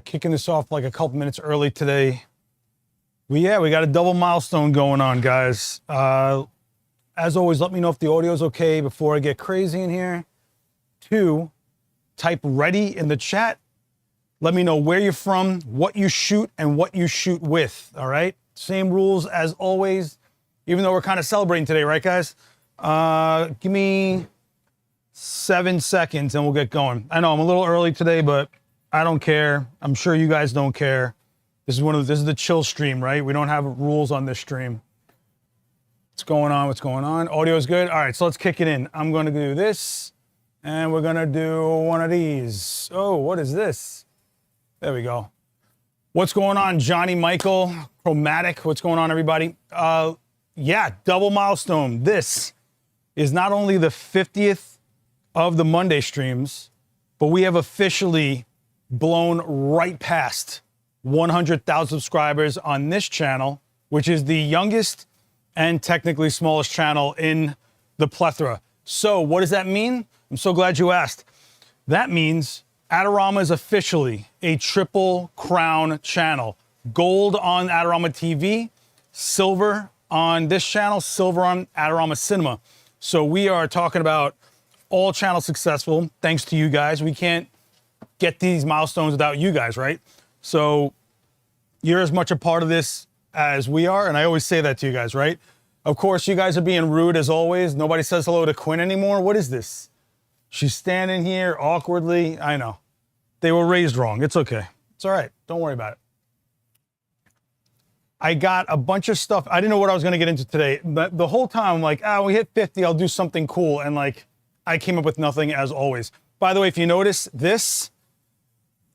Kicking this off like a couple minutes early today. We got a double milestone going on, guys. As always, let me know if the audio is okay before I get crazy in here. 2, type ready in the chat. Let me know where you're from, what you shoot, and what you shoot with, all right? Same rules as always, even though we're kind of celebrating today, right, guys? Give me 7 seconds and we'll get going. I know I'm a little early today, but I don't care. I'm sure you guys don't care. This is the chill stream, right? We don't have rules on this stream. What's going on? What's going on? Audio is good. All right, so let's kick it in. I'm gonna do this, and we're gonna do one of these. Oh, what is this? There we go. What's going on, Johnny Michael, Chromatic? What's going on, everybody? Yeah, double milestone. This is not only the 50th of the Monday streams, but we have officially blown right past 100,000 subscribers on this channel, which is the youngest and technically smallest channel in the plethora. So what does that mean? I'm so glad you asked. That means Adorama is officially a triple crown channel. Gold on Adorama TV, silver on this channel, silver on Adorama Cinema. So we are talking about all channels successful thanks to you guys. We can't get these milestones without you guys, right? So you're as much a part of this as we are, and I always say that to you guys, right? Of course, you guys are being rude as always. Nobody says hello to Quinn anymore. What is this? She's standing here awkwardly. I know. They were raised wrong. It's okay. It's all right. Don't worry about it. I got a bunch of stuff. I didn't know what I was going to get into today. But the whole time, I'm like, we hit 50. I'll do something cool. And like, I came up with nothing as always. By the way, if you notice this,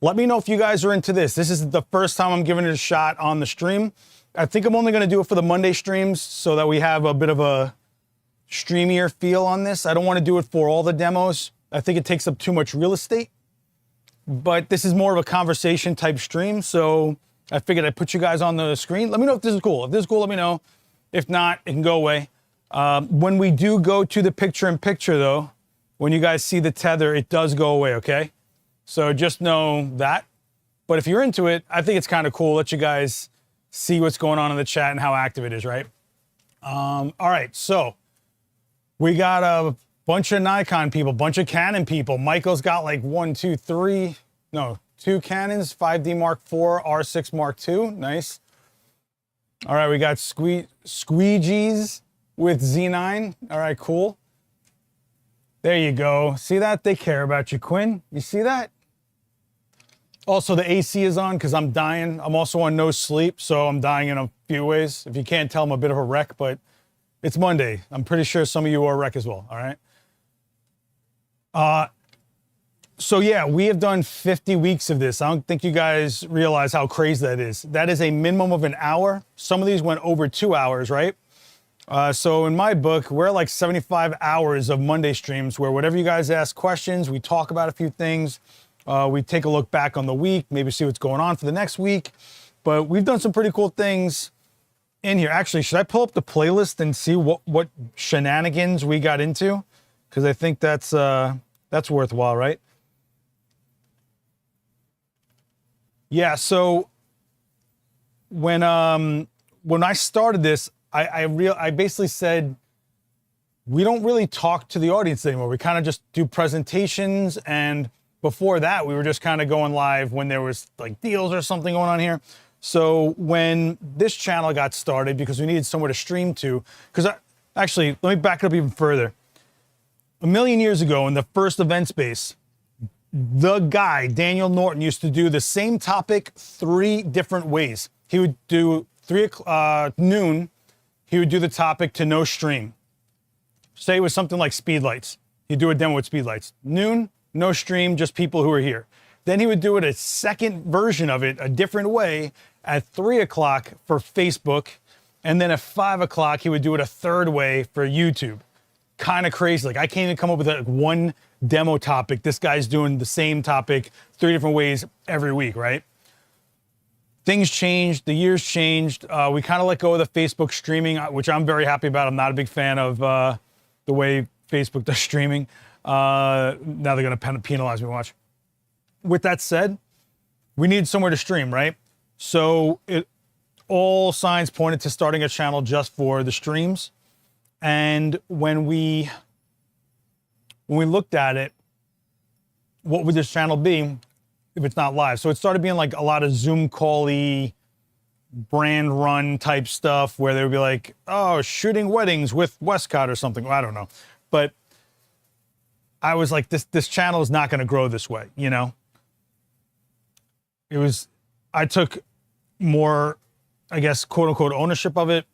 let me know if you guys are into this. This is the first time I'm giving it a shot on the stream. I think I'm only going to do it for the Monday streams so that we have a bit of a streamier feel on this. I don't want to do it for all the demos. I think it takes up too much real estate. But this is more of a conversation type stream, so I figured I'd put you guys on the screen. Let me know if this is cool. If this is cool, let me know. If not, it can go away. When we do go to the picture-in-picture, though, when you guys see the tether, it does go away, okay? So just know that. But if you're into it, I think it's kind of cool. Let you guys see what's going on in the chat and how active it is, right? All right, so we got a bunch of Nikon people, bunch of Canon people. Michael's got like 2 Canons, 5D Mark IV, R6 Mark II. Nice. All right, we got squeegees with Z9. All right, cool. There you go. See that? They care about you, Quinn. You see that? Also, the AC is on because I'm dying. I'm also on no sleep, so I'm dying in a few ways. If you can't tell, I'm a bit of a wreck, but it's Monday. I'm pretty sure some of you are a wreck as well, all right? So yeah, we have done 50 weeks of this. I don't think you guys realize how crazy that is. That is a minimum of an hour. Some of these went over 2 hours, right? So in my book, we're like 75 hours of Monday streams where whatever you guys ask questions, we talk about a few things. We take a look back on the week, maybe see what's going on for the next week. But we've done some pretty cool things in here. Actually, should I pull up the playlist and see what shenanigans we got into? Because I think that's worthwhile, right? Yeah, so when I started this, I basically said, we don't really talk to the audience anymore. We kind of just do presentations, and before that, we were just kind of going live when there was like deals or something going on here. So when this channel got started, because we needed somewhere to stream to, actually, let me back it up even further. A million years ago in the first event space, the guy, Daniel Norton, used to do the same topic 3 different ways. He would do noon, he would do the topic to no stream. Say it was something like speedlights. He'd do a demo with speedlights. Noon, no stream, just people who are here. Then he would do it a second version of it, a different way, at 3 o'clock for Facebook. And then at 5 o'clock, he would do it a third way for YouTube. Kind of crazy. Like, I can't even come up with one demo topic. This guy's doing the same topic 3 different ways every week, right? Things changed, the years changed. We kind of let go of the Facebook streaming, which I'm very happy about. I'm not a big fan of the way Facebook does streaming. Now they're going to penalize me, watch. With that said, we needed somewhere to stream, right? So all signs pointed to starting a channel just for the streams. And when we looked at it, what would this channel be if it's not live? So it started being like a lot of Zoom call-y, brand run type stuff where they would be like, oh, shooting weddings with Westcott or something. Well, I don't know. But I was like, this channel is not going to grow this way, you know? I took more, I guess, quote unquote, ownership of it.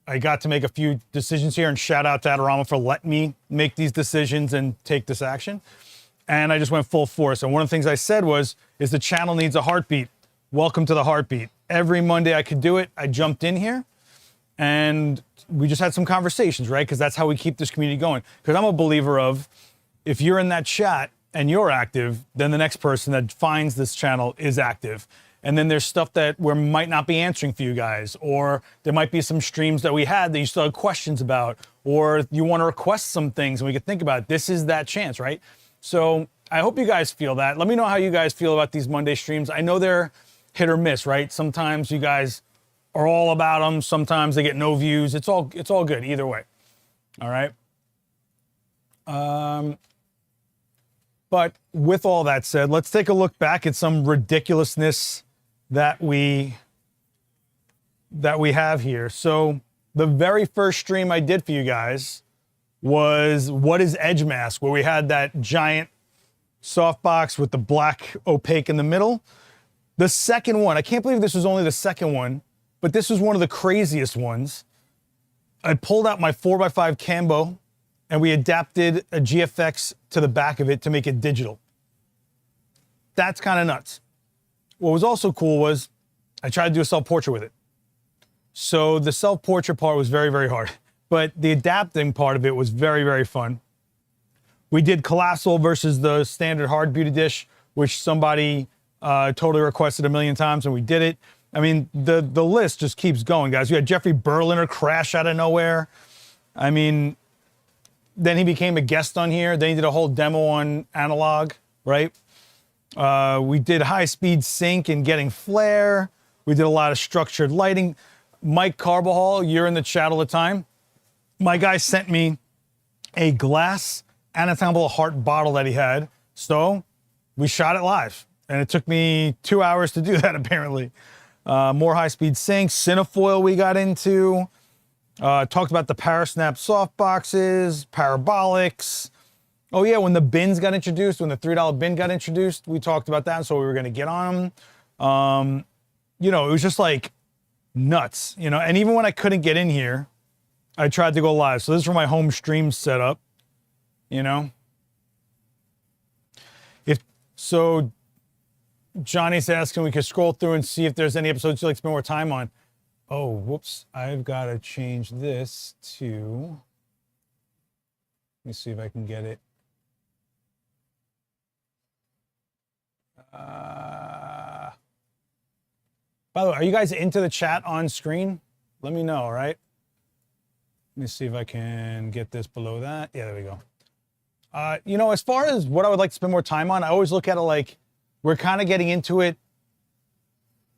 I got to make a few decisions here, and shout out to Adorama for letting me make these decisions and take this action. And I just went full force. And one of the things I said is the channel needs a heartbeat. Welcome to the heartbeat. Every Monday I could do it. I jumped in here and we just had some conversations, right? Because that's how we keep this community going. Because I'm a believer of, if you're in that chat and you're active, then the next person that finds this channel is active. And then there's stuff that we might not be answering for you guys, or there might be some streams that we had that you still have questions about, or you want to request some things and we could think about it. This is that chance, right? So I hope you guys feel that. Let me know how you guys feel about these Monday streams. I know they're hit or miss, right? Sometimes you guys are all about them. Sometimes they get no views. It's all good either way. All right. But with all that said, let's take a look back at some ridiculousness that we have here. So the very first stream I did for you guys was What is Edge Mask, where we had that giant softbox with the black opaque in the middle. The second one, I can't believe this was only the second one, but this was one of the craziest ones. I pulled out my 4x5 Cambo and we adapted a GFX to the back of it to make it digital. That's kind of nuts. What was also cool was I tried to do a self-portrait with it. So the self-portrait part was very, very hard, but the adapting part of it was very, very fun. We did Colossal versus the standard hard beauty dish, which somebody totally requested a million times, and we did it. I mean, the list just keeps going, guys. We had Jeffrey Berliner crash out of nowhere. I mean, then he became a guest on here. Then he did a whole demo on analog, right? We did high-speed sync and getting flare. We did a lot of structured lighting. Mike Carbajal, you're in the chat all the time. My guy sent me a glass anatomical heart bottle that he had. So we shot it live. And it took me 2 hours to do that, apparently. More high-speed sync. Cinefoil we got into. Talked about the Parasnap softboxes, parabolics. Oh yeah, when the bins got introduced, when the $3 bin got introduced, we talked about that, so we were gonna get on them. You know, it was just like nuts, you know, and even when I couldn't get in here, I tried to go live. So this is where my home stream set up, you know. So Johnny's asking, we could scroll through and see if there's any episodes you'd like to spend more time on. Oh, whoops, I've got to change this to, let me see if I can get it. By the way, are you guys into the chat on screen? Let me know, all right? Let me see if I can get this below that. Yeah, there we go. You know, as far as what I would like to spend more time on, I always look at it like we're kind of getting into it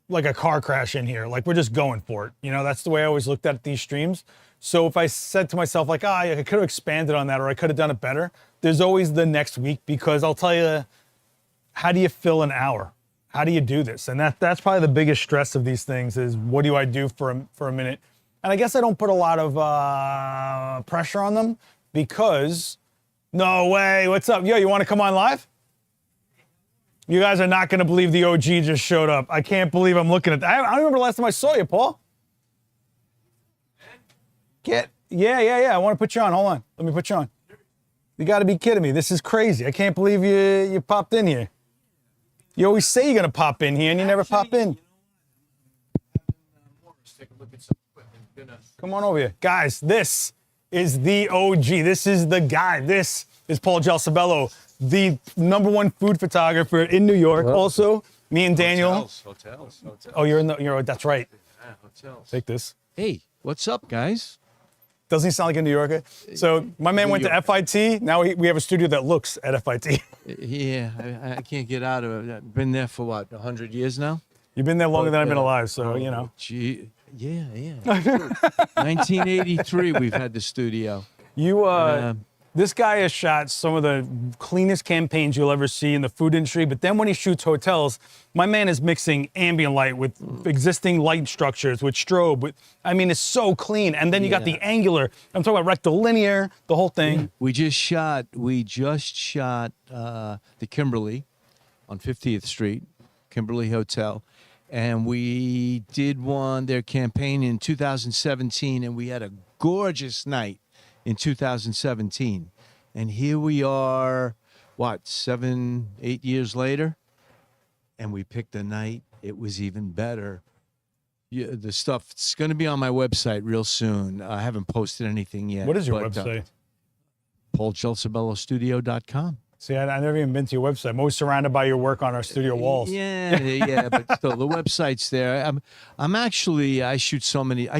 like a car crash in here. Like we're just going for it. You know, that's the way I always looked at these streams. So if I said to myself like, I could have expanded on that or I could have done it better, there's always the next week, because I'll tell you, how do you fill an hour? How do you do this? And that's probably the biggest stress of these things is, what do I do for a minute? And I guess I don't put a lot of pressure on them, because no way, what's up? Yo, you want to come on live? You guys are not going to believe the OG just showed up. I can't believe I'm looking at that. I don't remember the last time I saw you, Paul. Yeah. I want to put you on. Hold on. Let me put you on. You got to be kidding me. This is crazy. I can't believe you popped in here. You always say you're going to pop in here, and you never pop in. Come on over here. Guys, this is the OG. This is the guy. This is Paul Gelsobello, the #1 food photographer in New York. Well, also, me and Daniel. Hotels. Oh, you're that's right. Yeah, hotels. Take this. Hey, what's up, guys? Doesn't he sound like a New Yorker? So my man went to FIT. Now we have a studio that looks at FIT. Yeah, I can't get out of it. I've been there for what, 100 years now? You've been there longer than I've been alive, so you know. Gee, yeah. 1983, we've had the studio. This guy has shot some of the cleanest campaigns you'll ever see in the food industry, but then when he shoots hotels, my man is mixing ambient light with existing light structures, with strobe. I mean, it's so clean. And then you got the angular. I'm talking about rectilinear, the whole thing. Yeah. We just shot the Kimberly on 50th Street, Kimberly Hotel. And we did their campaign in 2017, and we had a gorgeous night in 2017. And here we are, 7, 8 years later, and we picked a night. It was even better. The stuff, it's going to be on my website real soon. I haven't posted anything yet. What is your website? PaulGelsobelloStudio.com. See, I've never even been to your website. I'm always surrounded by your work on our studio walls. Yeah, but still, the website's there. I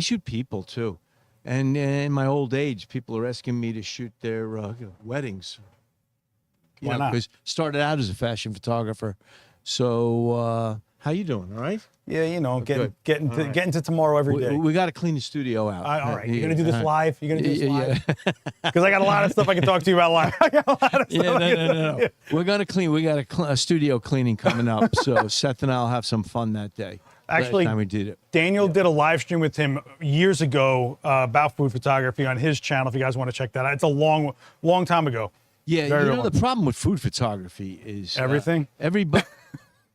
shoot people too. And in my old age, people are asking me to shoot their weddings. Why not? Because started out as a fashion photographer. So, how you doing? All right? Yeah, you know, getting to tomorrow every day. We got to clean the studio out. All right, you're gonna do this live. You're gonna do this live. Because I got a lot of stuff I can talk to you about live. I got a lot of stuff. No. We're gonna clean. We got a studio cleaning coming up. So Seth and I'll have some fun that day. Actually, last time we did it. Daniel did a live stream with him years ago about food photography on his channel. If you guys want to check that out, it's a long time ago. Yeah, the problem with food photography is everything. Everybody.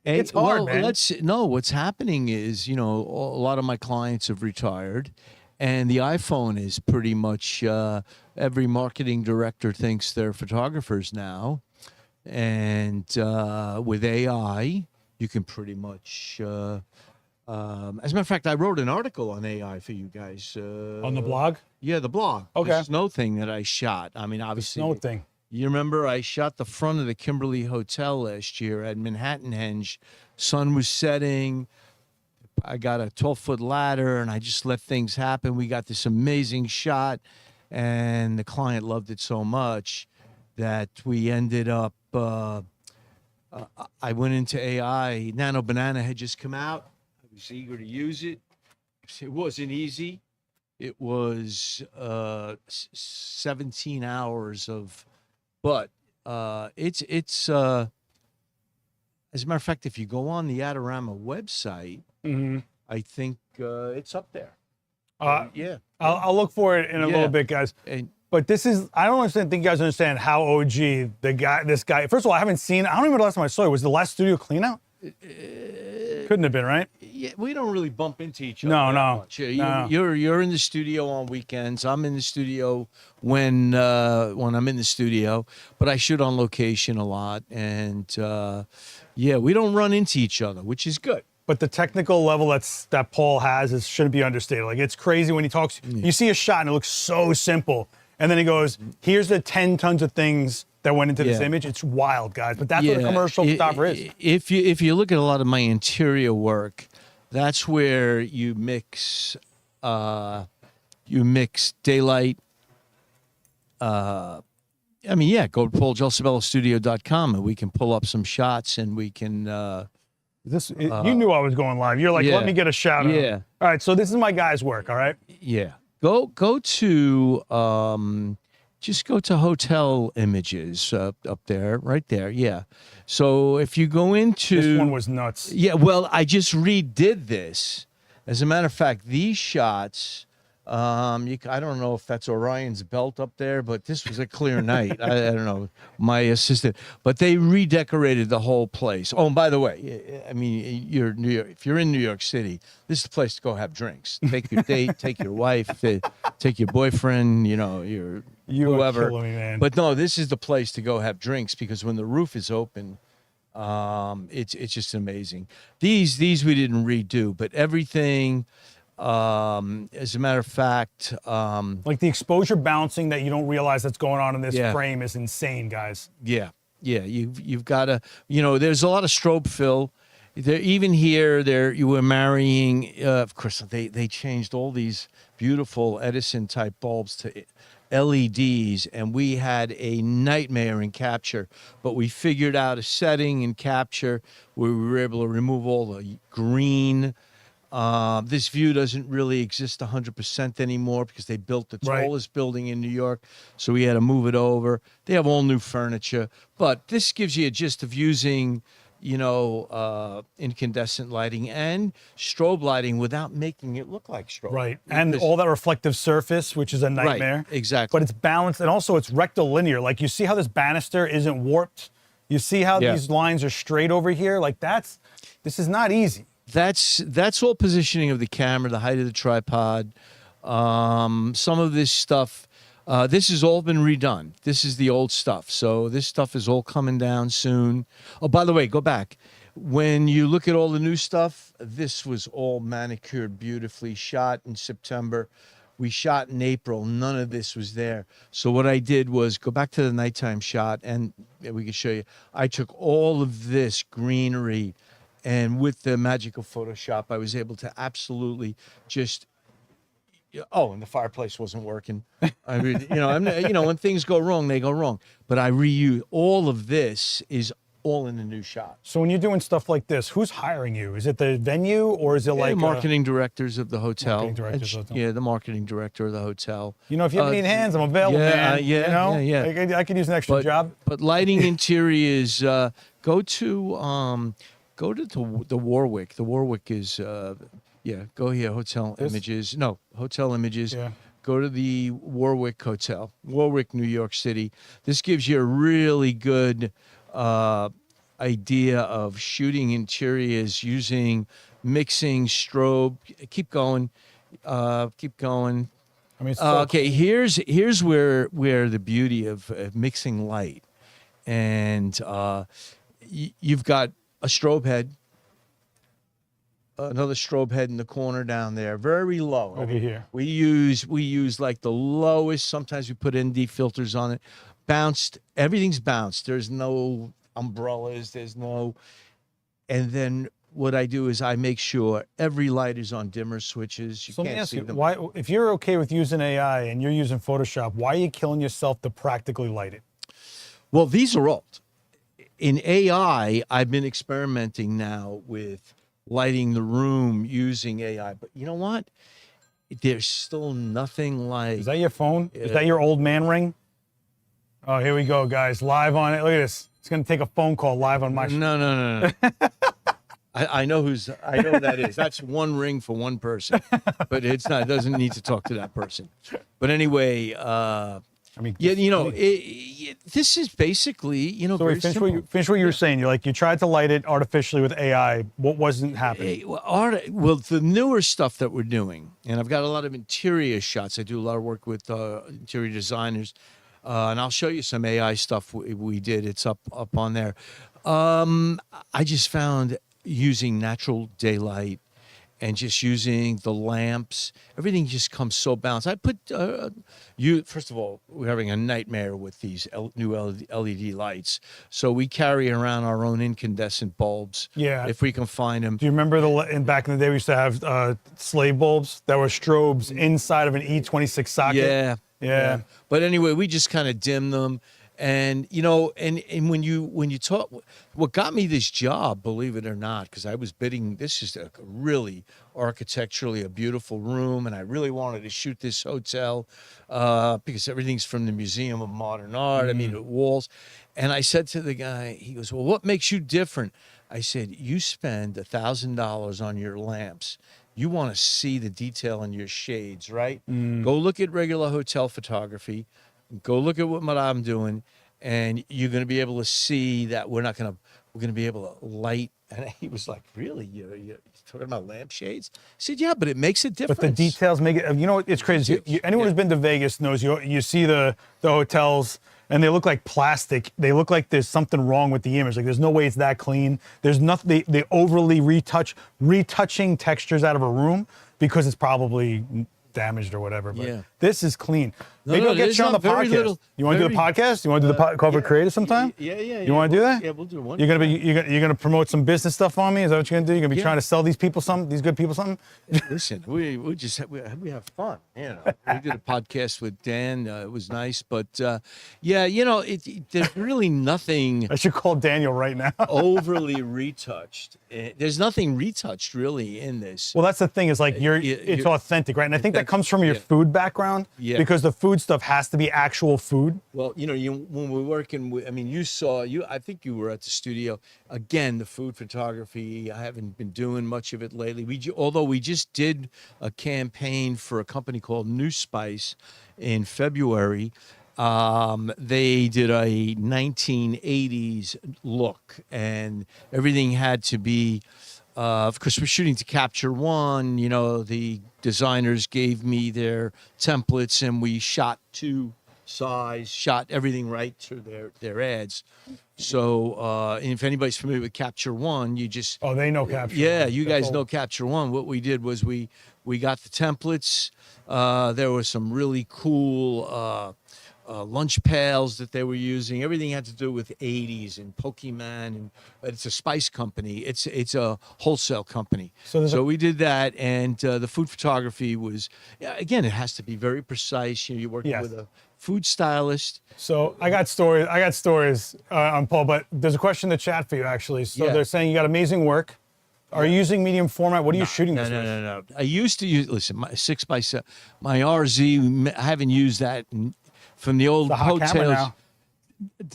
It's hard, man. What's happening is, a lot of my clients have retired, and the iPhone is pretty much every marketing director thinks they're photographers now, and with AI, you can pretty much. As a matter of fact, I wrote an article on AI for you guys. On the blog? Yeah, the blog. Okay. The snow thing that I shot. I mean, obviously. The snow thing. You remember I shot the front of the Kimberly Hotel last year at Manhattanhenge. Sun was setting. I got a 12-foot ladder, and I just let things happen. We got this amazing shot, and the client loved it so much that we ended up I went into AI. Nano Banana had just come out. I was eager to use it. It wasn't easy. It was 17 hours of... But it's as a matter of fact, if you go on the Adorama website, I think it's up there. Yeah, I'll look for it in a little bit, guys. But this is, I don't think you guys understand how OG this guy. First of all, I don't even remember the last time I saw it. Was the last studio clean out? Couldn't have been, right? Yeah, we don't really bump into each other. No. You're in the studio on weekends. I'm in the studio when I'm in the studio, but I shoot on location a lot, and we don't run into each other, which is good. But the technical level that Paul has shouldn't be understated. Like, it's crazy when he talks. You see a shot and it looks so simple, and then he goes, "Here's the 10 tons of things that went into this image." It's wild, guys. But that's what a commercial photographer is. If you look at a lot of my interior work, that's where you mix daylight. Go to PaulGelsobelloStudio.com and we can pull up some shots and we can. You knew I was going live. You're like, let me get a shout out. Yeah. All right. So this is my guy's work. All right. Yeah. Go to just go to hotel images up there, right there. Yeah. So if you go into this one was nuts. Yeah. Well, I just redid this. As a matter of fact, these shots. I don't know if that's Orion's belt up there, but this was a clear night. I don't know, my assistant, but they redecorated the whole place. Oh, and by the way, I mean, if you're in New York City, this is the place to go have drinks. Take your date, take your wife, take your boyfriend, whoever. Are killing me, man. But no, this is the place to go have drinks because when the roof is open, it's just amazing. These we didn't redo, but everything. As a matter of fact, like the exposure balancing that you don't realize that's going on in this frame is insane, guys. Yeah. You've got to, there's a lot of strobe fill. Even here, you were marrying. Of course, they changed all these beautiful Edison type bulbs to LEDs, and we had a nightmare in capture. But we figured out a setting in capture where we were able to remove all the green. This view doesn't really exist 100% anymore because they built the Right. tallest building in New York, so we had to move it over. They have all new furniture, but this gives you a gist of using, incandescent lighting and strobe lighting without making it look like strobe. Right. And Because- all that reflective surface, which is a nightmare. Right, exactly. But it's balanced, and also it's rectilinear. Like, you see how this banister isn't warped? You see how Yeah. these lines are straight over here? Like, this is not easy. That's all positioning of the camera, the height of the tripod. Some of this stuff, this has all been redone. This is the old stuff. So this stuff is all coming down soon. Oh, by the way, go back. When you look at all the new stuff, this was all manicured beautifully, shot in September. We shot in April. None of this was there. So what I did was go back to the nighttime shot, and we can show you. I took all of this greenery, and with the magic of Photoshop, I was able to absolutely just. Oh, and the fireplace wasn't working. I mean, when things go wrong, they go wrong. But I reuse all of this is all in the new shot. So when you're doing stuff like this, who's hiring you? Is it the venue, or is it like marketing directors of the hotel? Marketing directors of the hotel. Yeah, the marketing director of the hotel. if you ever need hands, I'm available, man. Yeah. I could use an extra job. But lighting interiors, go to the Warwick. The Warwick is go here, hotel images. No, hotel images. Yeah. Go to the Warwick Hotel, Warwick, New York City. This gives you a really good idea of shooting interiors using mixing, strobe. Keep going. Keep going. I mean, it's so Okay, here's where the beauty of mixing light, and you've got a strobe head, another strobe head in the corner down there, very low. over here. We use like the lowest. Sometimes we put ND filters on it. Bounced, everything's bounced. There's no umbrellas. There's no, and then what I do is I make sure every light is on dimmer switches. You So let me can't ask see you, them. why, if you're okay with using AI and you're using Photoshop, why are you killing yourself to practically light it? Well, these are old. In AI, I've been experimenting now with lighting the room using AI. But you know what? There's still nothing like. Is that your phone? Is that your old man ring? Oh, here we go, guys. Live on it. Look at this. It's going to take a phone call live on my show. No. I know who that is. That's one ring for one person, but it doesn't need to talk to that person. But anyway, I mean, this is basically, so very wait, finish simple. what you were saying. You tried to light it artificially with AI. What wasn't happening? Well, the newer stuff that we're doing, and I've got a lot of interior shots. I do a lot of work with interior designers, and I'll show you some AI stuff we did. It's up on there. I just found using natural daylight and just using the lamps, everything just comes so balanced. I put first of all, we're having a nightmare with these new LED lights, so we carry around our own incandescent bulbs. Yeah. if we can find them. Do you remember back in the day we used to have slave bulbs that were strobes inside of an E26 socket? Yeah. But anyway, we just kind of dim them. And and when you talk, what got me this job, believe it or not, because I was bidding. This is a really architecturally a beautiful room, and I really wanted to shoot this hotel because everything's from the Museum of Modern Art. I mean, the walls. And I said to the guy, he goes, "Well, what makes you different?" I said, "You spend $1,000 on your lamps. You want to see the detail in your shades, right? Go look at regular hotel photography." Go look at what I'm doing, and you're going to be able to see that we're going to be able to light. And he was like, "Really? You're talking about lampshades?" I said, "Yeah, but it makes a difference." But the details make it. It's crazy. Anyone who's been to Vegas knows you see the hotels, and they look like plastic. They look like there's something wrong with the image. Like, there's no way it's that clean. There's nothing. They overly retouching textures out of a room because it's probably damaged or whatever. But this is clean. Maybe I'll get you on the podcast. You want to do the podcast? You want to do the corporate creative sometime? Yeah. You want to do that? Yeah, we'll do one. You're gonna promote some business stuff on me? Is that what you're gonna do? You're gonna be trying to sell these people something, these good people something? Listen, we have fun. You know, we did a podcast with Dan. It was nice, but there's really nothing I should call Daniel right now. overly retouched. There's nothing retouched really in this. Well, that's the thing is like it's authentic, right? And I think that comes from your food background because the food stuff has to be actual food. Well, when we're working with, I mean, I think you were at the studio. Again, the food photography, I haven't been doing much of it lately. Although we just did a campaign for a company called New Spice in February. They did a 1980s look, and everything had to be, of course, we're shooting to Capture One. The designers gave me their templates, and we shot two size, shot everything right to their ads. So if anybody's familiar with Capture One, you just... Oh, they know Capture One. Yeah, you guys know Capture One. What we did was we got the templates. There was some really cool lunch pails that they were using. Everything had to do with 80s and Pokemon, and it's a spice company. It's a wholesale company. So we did that, and the food photography was, again, it has to be very precise. You're working with a food stylist. So I got stories on Paul, but there's a question in the chat for you actually. So they're saying you got amazing work. Are you using medium format? What are you shooting this with? No. I used to use, my 6x7, my RZ, I haven't used that from the old hotels,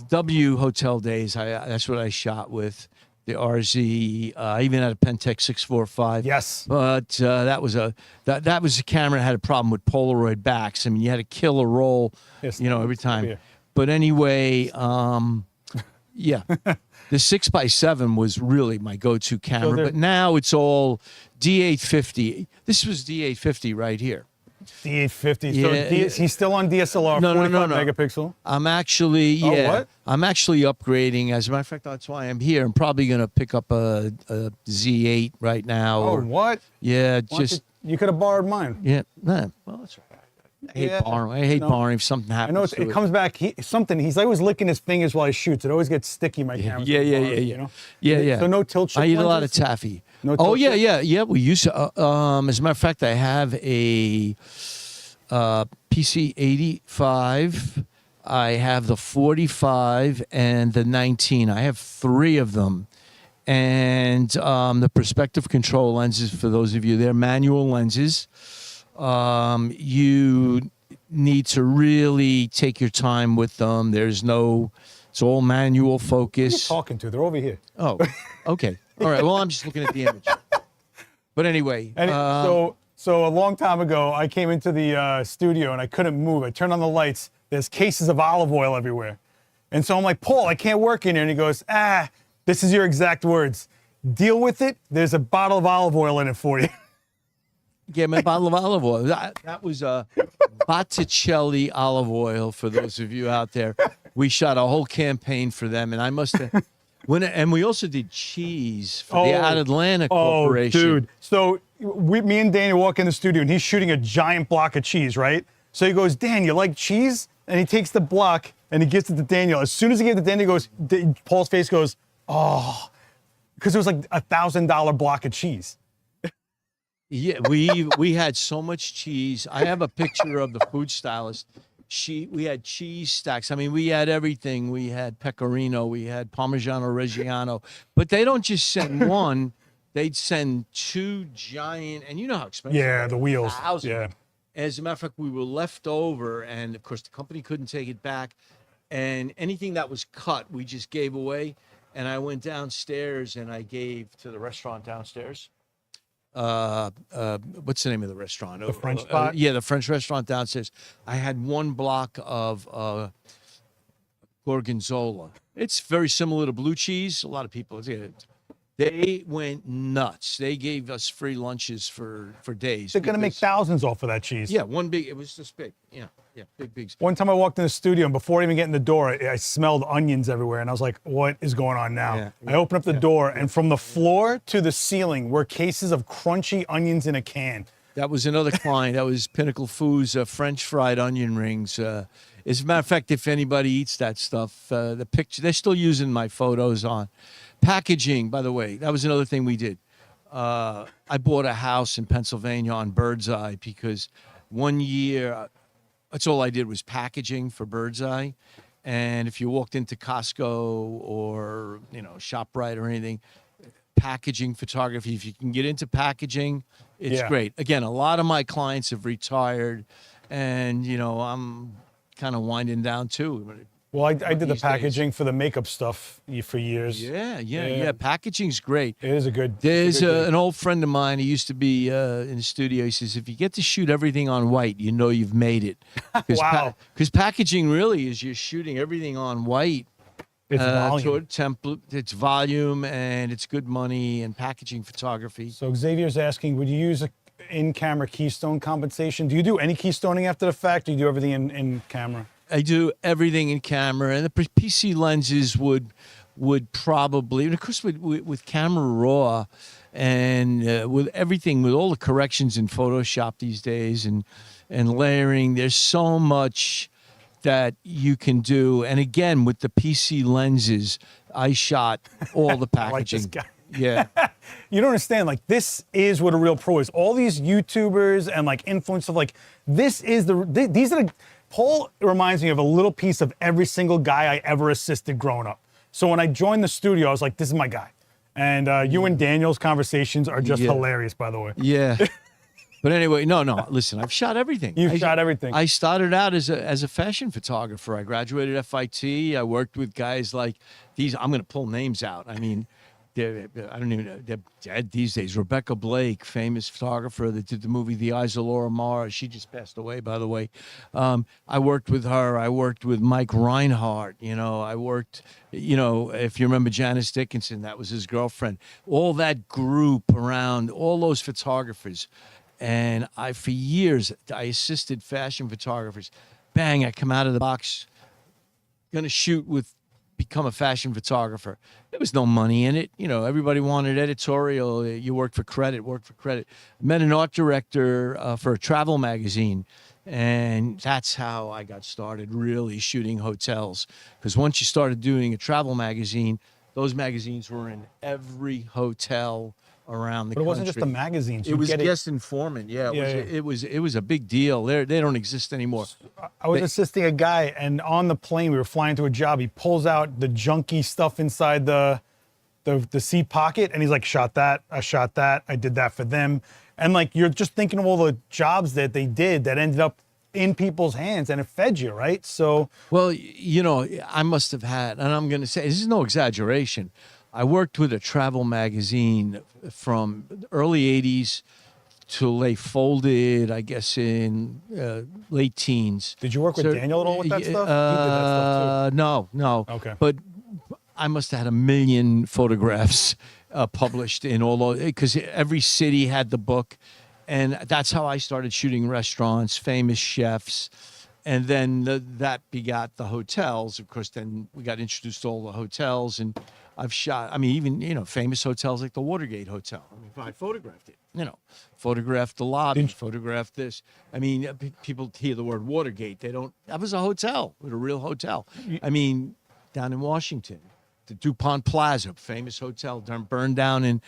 W hotel days. That's what I shot with, the RZ. I even had a Pentax 645. Yes. But that was a camera that had a problem with Polaroid backs. I mean, you had to kill a roll, every time. But anyway, the 6x7 was really my go-to camera. But now it's all D850. This was D850 right here. D850. So he's still on DSLR. No. 45 megapixel. I'm actually, what? I'm actually upgrading. As a matter of fact, that's why I'm here. I'm probably going to pick up a Z8 right now. Oh, what? Yeah, you could have borrowed mine. Yeah, well, that's right. I hate borrowing if something happens. I know it comes back. He's always licking his fingers while he shoots. It always gets sticky. My camera. Yeah. So no tilt shift. I eat a lot of taffy. No yeah. We used to. As a matter of fact, I have a PC 85. I have the 45 and the 19. I have 3 of them. And the perspective control lenses, for those of you, they're manual lenses. You need to really take your time with them. It's all manual focus. Who are you talking to? They're over here. Oh, okay. All right. Well, I'm just looking at the image. But anyway. So a long time ago, I came into the studio and I couldn't move. I turned on the lights. There's cases of olive oil everywhere. And so I'm like, Paul, I can't work in here. And he goes, this is your exact words. Deal with it. There's a bottle of olive oil in it for you. Get me a bottle of olive oil. That was Botticelli olive oil, for those of you out there. We shot a whole campaign for them, and I must have... and we also did cheese for the Atlanta Corporation. Oh, dude. So me and Daniel walk in the studio, and he's shooting a giant block of cheese, right? So he goes, Dan, you like cheese? And he takes the block, and he gives it to Daniel. As soon as he gave it to Daniel, Paul's face goes, oh, because it was like $1,000 block of cheese. Yeah, we had so much cheese. I have a picture of the food stylist. We had cheese stacks. I mean, we had everything. We had pecorino. We had Parmigiano Reggiano. But they don't just send one. They'd send 2 giant, and you know how expensive. Yeah, the wheels. 1,000. Yeah. As a matter of fact, we were left over, and of course the company couldn't take it back. And anything that was cut, we just gave away. And I went downstairs and I gave to the restaurant downstairs. What's the name of the restaurant? The French spot? Yeah, the French restaurant downstairs. I had 1 block of gorgonzola. It's very similar to blue cheese. A lot of people, they went nuts. They gave us free lunches for days. They're going to make thousands off of that cheese. Yeah, it was this big. Yeah, big. One time I walked in the studio, and before I even get in the door, I smelled onions everywhere, and I was like, what is going on now? Yeah. I opened up the door, and from the floor to the ceiling were cases of crunchy onions in a can. That was another client. That was Pinnacle Foods, French fried onion rings. As a matter of fact, if anybody eats that stuff, the picture, they're still using my photos on. Packaging, by the way, that was another thing we did. I bought a house in Pennsylvania on Birdseye because one year, that's all I did was packaging for Birdseye. And if you walked into Costco or, ShopRite or anything, packaging photography, if you can get into packaging, it's great. Again, a lot of my clients have retired, and I'm kind of winding down too. Well, I did the packaging for the makeup stuff for years. Yeah. Packaging's great. It is a good. There's an old friend of mine who used to be in the studio. He says, if you get to shoot everything on white, you've made it. Wow. Because packaging really is you're shooting everything on white. It's volume. It's volume, and it's good money, and packaging photography. So Xavier's asking, would you use a in-camera keystone compensation? Do you do any keystoning after the fact, or do you do everything in camera? I do everything in camera, and the PC lenses would probably, and of course with Camera Raw, and with everything, with all the corrections in Photoshop these days, and layering, there's so much that you can do. And again, with the PC lenses, I shot all the packaging. I like this guy. Yeah. You don't understand, this is what a real pro is. All these YouTubers and influencers, these are the, Paul reminds me of a little piece of every single guy I ever assisted growing up. So when I joined the studio, I was like, this is my guy. And you and Daniel's conversations are just hilarious, by the way. Yeah. But anyway, no. Listen, I've shot everything. You've shot everything. I started out as a fashion photographer. I graduated FIT. I worked with guys like these. I'm going to pull names out. I mean, I don't even know. They're dead these days. Rebecca Blake, famous photographer that did the movie The Eyes of Laura Mars. She just passed away, by the way. I worked with her. I worked with Mike Reinhardt. I worked, if you remember Janice Dickinson, that was his girlfriend. All that group around, all those photographers. And for years, I assisted fashion photographers. Bang, I come out of the box, going to become a fashion photographer. There was no money in it. Everybody wanted editorial. You work for credit. I met an art director for a travel magazine. And that's how I got started really shooting hotels. Because once you started doing a travel magazine, those magazines were in every hotel around the country. But it wasn't just the magazines. It was guest informant. It was a big deal. They don't exist anymore. I was assisting a guy, and on the plane, we were flying to a job. He pulls out the junky stuff inside the seat pocket, and he's like, shot that, I did that for them. And you're just thinking of all the jobs that they did that ended up in people's hands, and it fed you, right? So, well, I must have had, and I'm going to say, this is no exaggeration, I worked with a travel magazine from the early 80s till they folded, I guess, in late teens. Did you work with Daniel at all with that stuff? He did that stuff too. No. Okay. But I must have had 1 million photographs published in all those, because every city had the book. And that's how I started shooting restaurants, famous chefs. And then that begot the hotels. Of course, then we got introduced to all the hotels, and I've shot, even, famous hotels like the Watergate Hotel. I photographed it, photographed the lobby, photographed this. People hear the word Watergate. That was a hotel, a real hotel. Down in Washington, the DuPont Plaza, famous hotel, burned down in,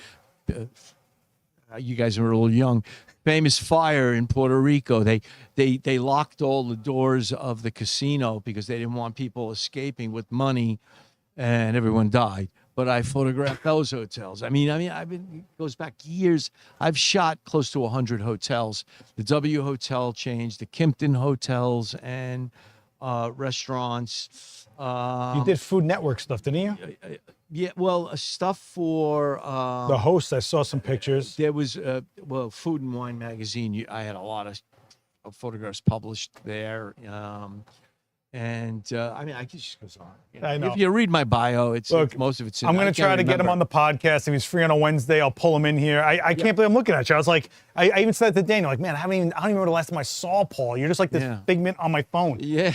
you guys are a little young, famous fire in Puerto Rico. They locked all the doors of the casino because they didn't want people escaping with money, and everyone died. But I photographed those hotels. It goes back years. I've shot close to 100 hotels. The W Hotel chains, the Kimpton hotels, and restaurants. You did Food Network stuff, didn't you? Yeah, well, stuff for the host. I saw some pictures. There was Food and Wine magazine. I had a lot of photographs published there. I just goes on. I know. If you read my bio, most of it's in. I'm going to try to get him on the podcast. If he's free on a Wednesday, I'll pull him in here. I can't believe I'm looking at you. I was like, I even said to Daniel, man, I don't even remember the last time I saw Paul. You're just like this figment on my phone. Yeah,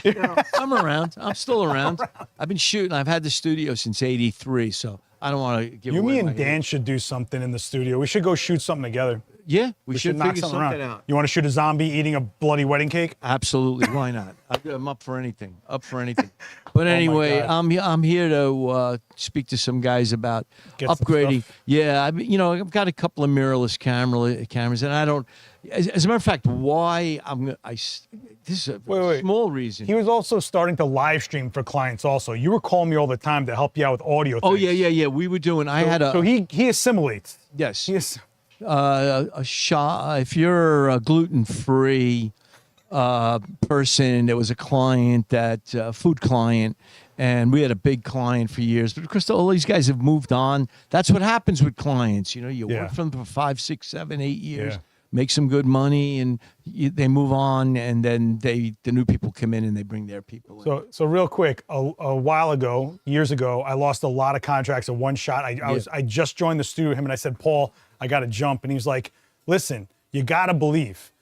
I'm around. I'm still around. I've been shooting. I've had the studio since '83, so I don't want to give away me and Dan should do something in the studio. We should go shoot something together. Yeah, we should knock figure something around. out. You want to shoot a zombie eating a bloody wedding cake? Absolutely, why not? I'm up for anything. Up for anything. But anyway, God. I'm here to speak to some guys about Get some upgrading. stuff. Yeah, I've got a couple of mirrorless cameras, and I don't. As a matter of fact, why this is a Wait. small reason. He was also starting to live stream for clients. Also, you were calling me all the time to help you out with audio. Oh things. yeah. We were doing. I had a. So he assimilates. Yes. He is. A shot. If you're a gluten-free person, there was a client food client, and we had a big client for years. But of course, all these guys have moved on. That's what happens with clients. You work for them for 5, 6, 7, 8 years, make some good money, and they move on, and then the new people come in and they bring their people in. So real quick, a while ago, years ago, I lost a lot of contracts in one shot. I just joined the studio with him, and I said, Paul, I got to jump. And he was like, listen, you got to believe.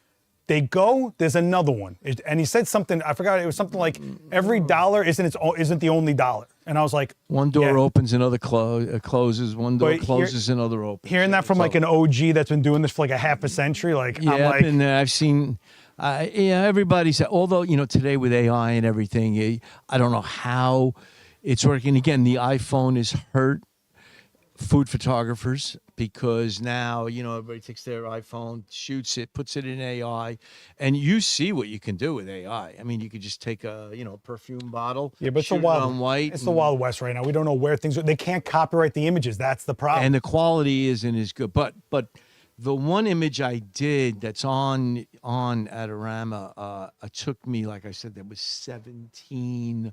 They go, there's another one. And he said something, I forgot, it was something like, every dollar isn't the only dollar. And I was like, one door opens, another closes. One door closes, another opens. Hearing that from like an OG that's been doing this for like a half a century, like, yeah, I'm like, I've been there. I've seen, everybody's, although, today with AI and everything, I don't know how it's working. Again, the iPhone has hurt food photographers because now, everybody takes their iPhone, shoots it, puts it in AI, and you see what you can do with AI. I mean, you could just take a, perfume bottle, yeah, but shoot it on white. It's the Wild West right now. We don't know where things are. They can't copyright the images. That's the problem. And the quality isn't as good. But the one image I did that's on Adorama, it took me, like I said, there was 17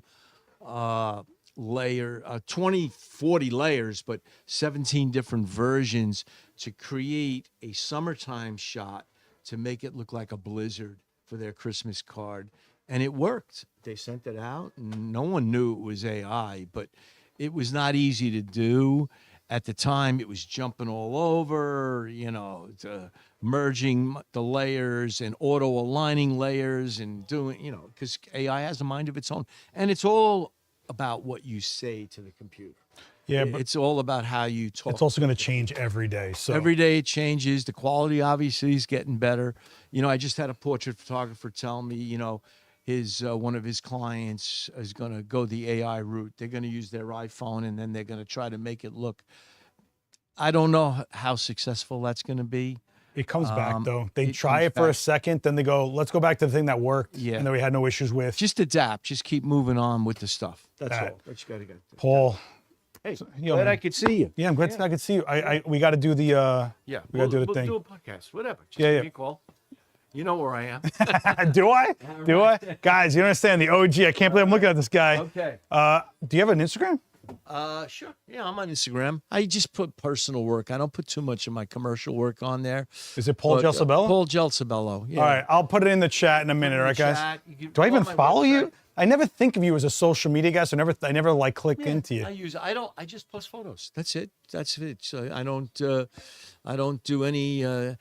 layer 20 40 layers, but 17 different versions to create a summertime shot to make it look like a blizzard for their Christmas card, and it worked. They sent it out and no one knew it was AI, but it was not easy to do at the time. It was jumping all over, merging the layers and auto aligning layers and doing, because AI has a mind of its own, and it's all about what you say to the computer. Yeah, but it's all about how you talk. It's also going to change every day. So every day it changes. The quality obviously is getting better. I just had a portrait photographer tell me, his one of his clients is going to go the AI route. They're going to use their iPhone, and then they're going to try to make it look. I don't know how successful that's going to be. It comes back though. They try it for a second, then they go, let's go back to the thing that worked and that we had no issues with. Just adapt. Just keep moving on with the stuff. That's all. That's you got to get. Paul. Hey, glad I could see you. Yeah, I'm glad I could see you. We got to do the we got to do the thing. We'll do a podcast, whatever. Just give me a call. You know where I am. Do I? Do I? Guys, you understand the OG. I can't believe I'm looking at this guy. Okay. Do you have an Instagram? Sure. Yeah, I'm on Instagram. I just put personal work. I don't put too much of my commercial work on there. Is it Paul Gelsobello? Paul Gelsobello. Yeah. All right, I'll put it in the chat in a minute, all right, guys? Do I even follow you? I never think of you as a social media guy, so I never like click into you. I just post photos. That's it. So I don't do any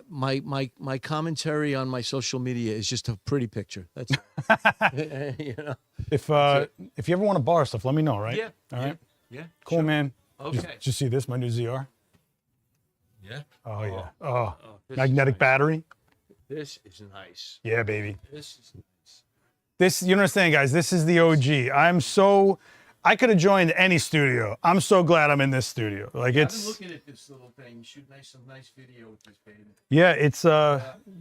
my commentary on my social media is just a pretty picture. That's If you ever want to borrow stuff, let me know, right? Yeah. All right. Yeah. Cool, man. Okay. Did you see this? My new ZR. Yeah. Oh yeah. Oh, magnetic battery. This is nice. Yeah, baby. This is nice. This, you understand, guys, this is the OG. I could have joined any studio. I'm so glad I'm in this studio. Like I've been looking at this little thing. Shoot some nice video with this baby. Yeah, it's,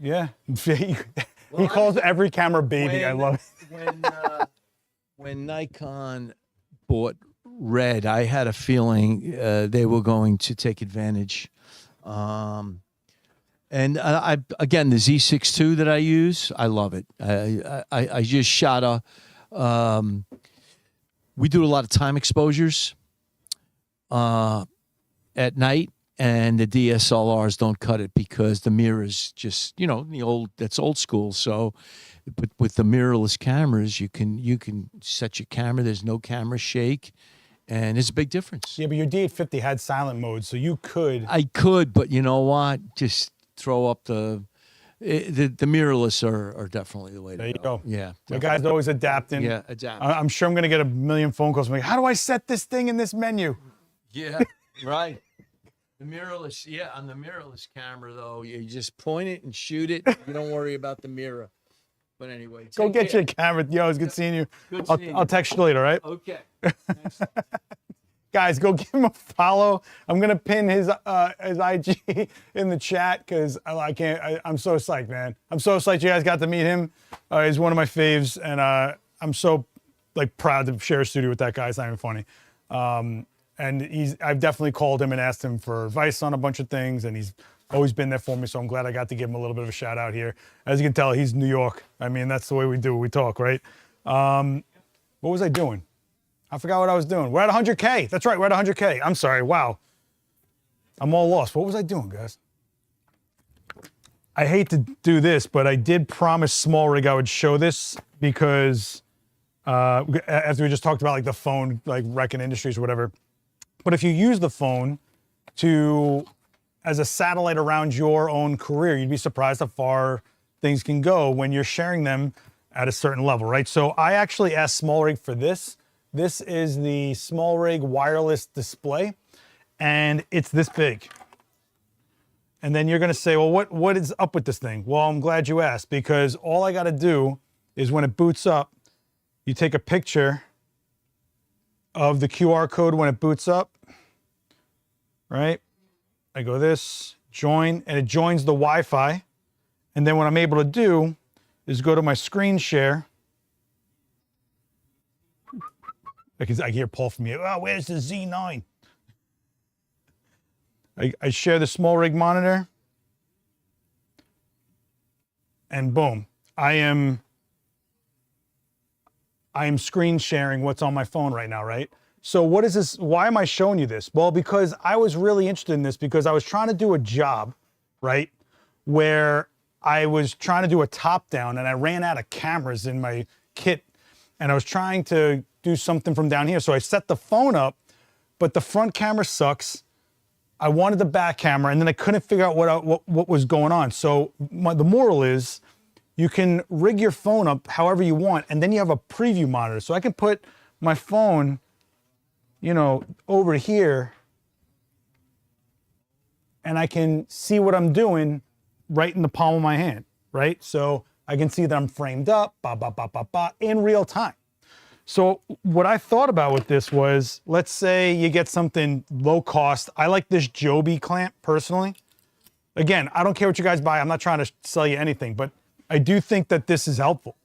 yeah. He calls every camera baby. I love it. When Nikon bought Red, I had a feeling they were going to take advantage. And again, the Z6 II that I use, I love it. I just shot we do a lot of time exposures at night, and the DSLRs don't cut it because the mirrors just, that's old school. So, but with the mirrorless cameras, you can set your camera. There's no camera shake, and it's a big difference. Yeah, but your D850 had silent mode, so you could. I could, but you know what? Just throw up the mirrorless are definitely the way to go. There you go. Yeah. The guy's always adapting. Yeah, adapt. I'm sure I'm going to get a million phone calls. I'm like, how do I set this thing in this menu? Yeah, right. The mirrorless, yeah, on the mirrorless camera though, you just point it and shoot it. You don't worry about the mirror. But anyway, Go take get care. your camera. Yo, it's good seeing you. Good I'll, seeing I'll you. text you later, all right? Okay. Guys, go give him a follow. I'm gonna pin his IG in the chat because I'm so psyched, man. I'm so psyched you guys got to meet him. He's one of my faves, and I'm so like proud to share a studio with that guy. It's not even funny. And I've definitely called him and asked him for advice on a bunch of things, and he's always been there for me. So I'm glad I got to give him a little bit of a shout out here. As you can tell, he's New York. I mean, that's the way we do. We talk, right? What was I doing? I forgot what I was doing. We're at 100K. That's right, we're at 100K. I'm sorry, wow. I'm all lost. What was I doing, guys? I hate to do this, but I did promise SmallRig I would show this because as we just talked about like the phone, like wrecking industries or whatever. But if you use the phone as a satellite around your own career, you'd be surprised how far things can go when you're sharing them at a certain level, right? So I actually asked SmallRig for this. This is the SmallRig wireless display, and it's this big. And then you're gonna say, well, what is up with this thing? Well, I'm glad you asked, because all I gotta do is when it boots up, you take a picture of the QR code when it boots up, right? I go this, join, and it joins the Wi-Fi. And then what I'm able to do is go to my screen share. Because I hear Paul from here, oh, where's the Z9? I share the SmallRig monitor, and boom, I am screen sharing what's on my phone right now, right? So what is this? Why am I showing you this? Well, because I was really interested in this because I was trying to do a job, right? Where I was trying to do a top down and I ran out of cameras in my kit and I was trying to do something from down here. So I set the phone up, but the front camera sucks. I wanted the back camera and then I couldn't figure out what was going on. So the moral is you can rig your phone up however you want and then you have a preview monitor. So I can put my phone, you know, over here and I can see what I'm doing right in the palm of my hand, right? So I can see that I'm framed up, in real time. So what I thought about with this was, let's say you get something low cost. I like this Joby clamp personally. Again, I don't care what you guys buy. I'm not trying to sell you anything, but I do think that this is helpful.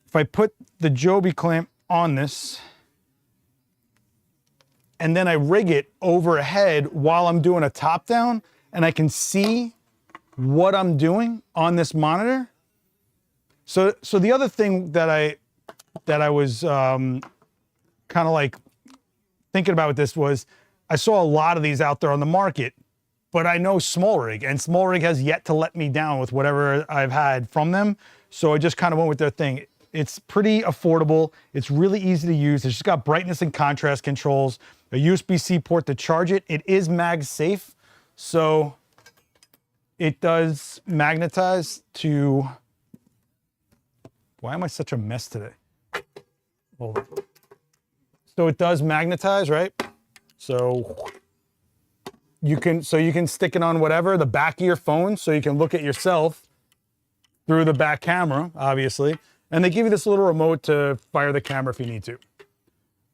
If I put the Joby clamp on this, and then I rig it overhead while I'm doing a top down, and I can see what I'm doing on this monitor. So the other thing that I was kind of like thinking about with this was I saw a lot of these out there on the market, but I know SmallRig, and SmallRig has yet to let me down with whatever I've had from them. So I just kind of went with their thing. It's pretty affordable. It's really easy to use. It's just got brightness and contrast controls, a USB-C port to charge it. It is mag safe, so it does magnetize to, why am I such a mess today? Hold on. So it does magnetize, right? So you can stick it on whatever, the back of your phone, so you can look at yourself through the back camera, obviously. And they give you this little remote to fire the camera if you need to.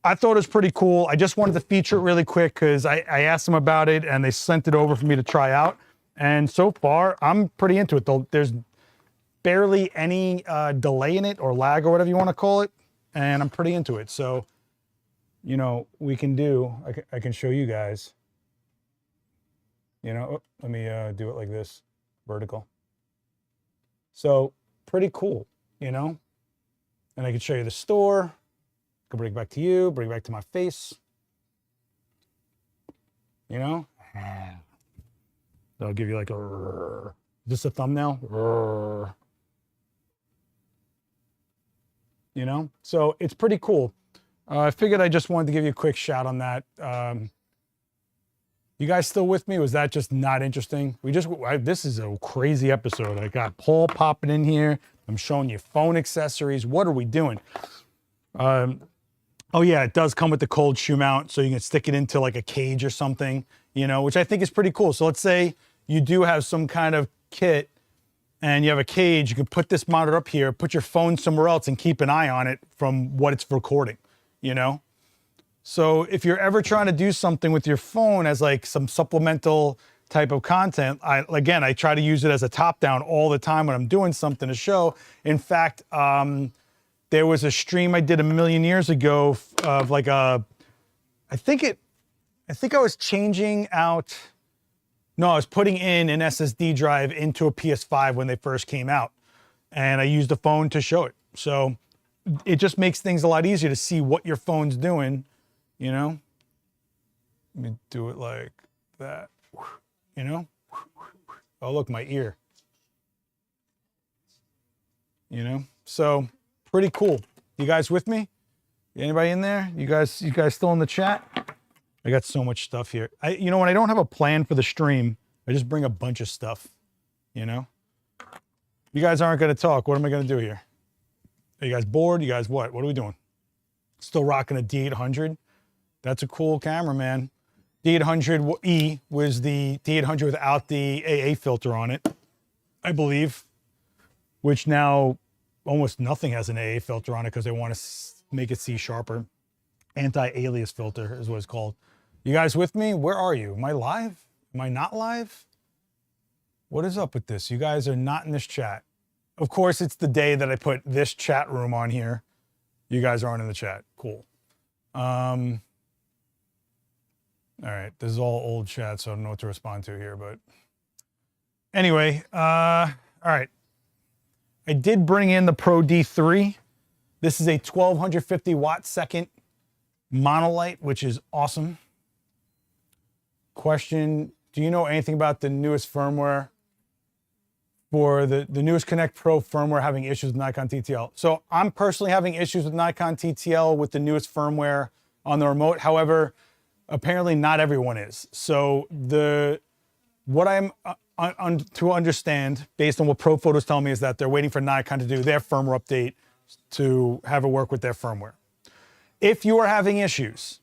I thought it was pretty cool. I just wanted to feature it really quick because I asked them about it and they sent it over for me to try out. And so far, I'm pretty into it. There's barely any delay in it or lag or whatever you want to call it. And I'm pretty into it. So, you know, we can do, I can show you guys. You know, let me do it like this, vertical. So pretty cool, you know? And I can show you the store. I can bring it back to you, bring it back to my face. You know? I'll give you like a, is this a thumbnail? You know? So it's pretty cool. I figured I just wanted to give you a quick shout on that. You guys still with me? Was that just not interesting? This is a crazy episode. I got Paul popping in here. I'm showing you phone accessories. What are we doing? Oh yeah, it does come with the cold shoe mount, so you can stick it into like a cage or something. you know, which I think is pretty cool. So let's say you do have some kind of kit and you have a cage, you can put this monitor up here, put your phone somewhere else and keep an eye on it from what it's recording, you know? So if you're ever trying to do something with your phone as like some supplemental type of content, I try to use it as a top down all the time when I'm doing something to show. In fact, there was a stream I did a million years ago of like I think I was changing out, no, I was putting in an SSD drive into a PS5 when they first came out. And I used the phone to show it. So it just makes things a lot easier to see what your phone's doing, you know? Let me do it like that, you know? Oh, look, my ear. You know? So pretty cool. You guys with me? Anybody in there? You guys still in the chat? I got so much stuff here. You know, when I don't have a plan for the stream, I just bring a bunch of stuff, you know? You guys aren't gonna talk. What am I gonna do here? Are you guys bored? You guys what? What are we doing? Still rocking a D800. That's a cool camera, man. D800E was the D800 without the AA filter on it, I believe, which now almost nothing has an AA filter on it because they want to make it see sharper. Anti-alias filter is what it's called. You guys with me? Where are you? Am I live? Am I not live? What is up with this? You guys are not in this chat. Of course, it's the day that I put this chat room on here. You guys aren't in the chat. Cool. All right, this is all old chat, so I don't know what to respond to here, but anyway, all right. I did bring in the Pro D3. This is a 1250 watt second monolight, which is awesome. Question, do you know anything about the newest firmware for the newest Connect Pro firmware having issues with Nikon TTL? So I'm personally having issues with Nikon TTL with the newest firmware on the remote. However, apparently not everyone is. So what I'm to understand, based on what Pro Photos tell me, is that they're waiting for Nikon to do their firmware update to have it work with their firmware. If you are having issues,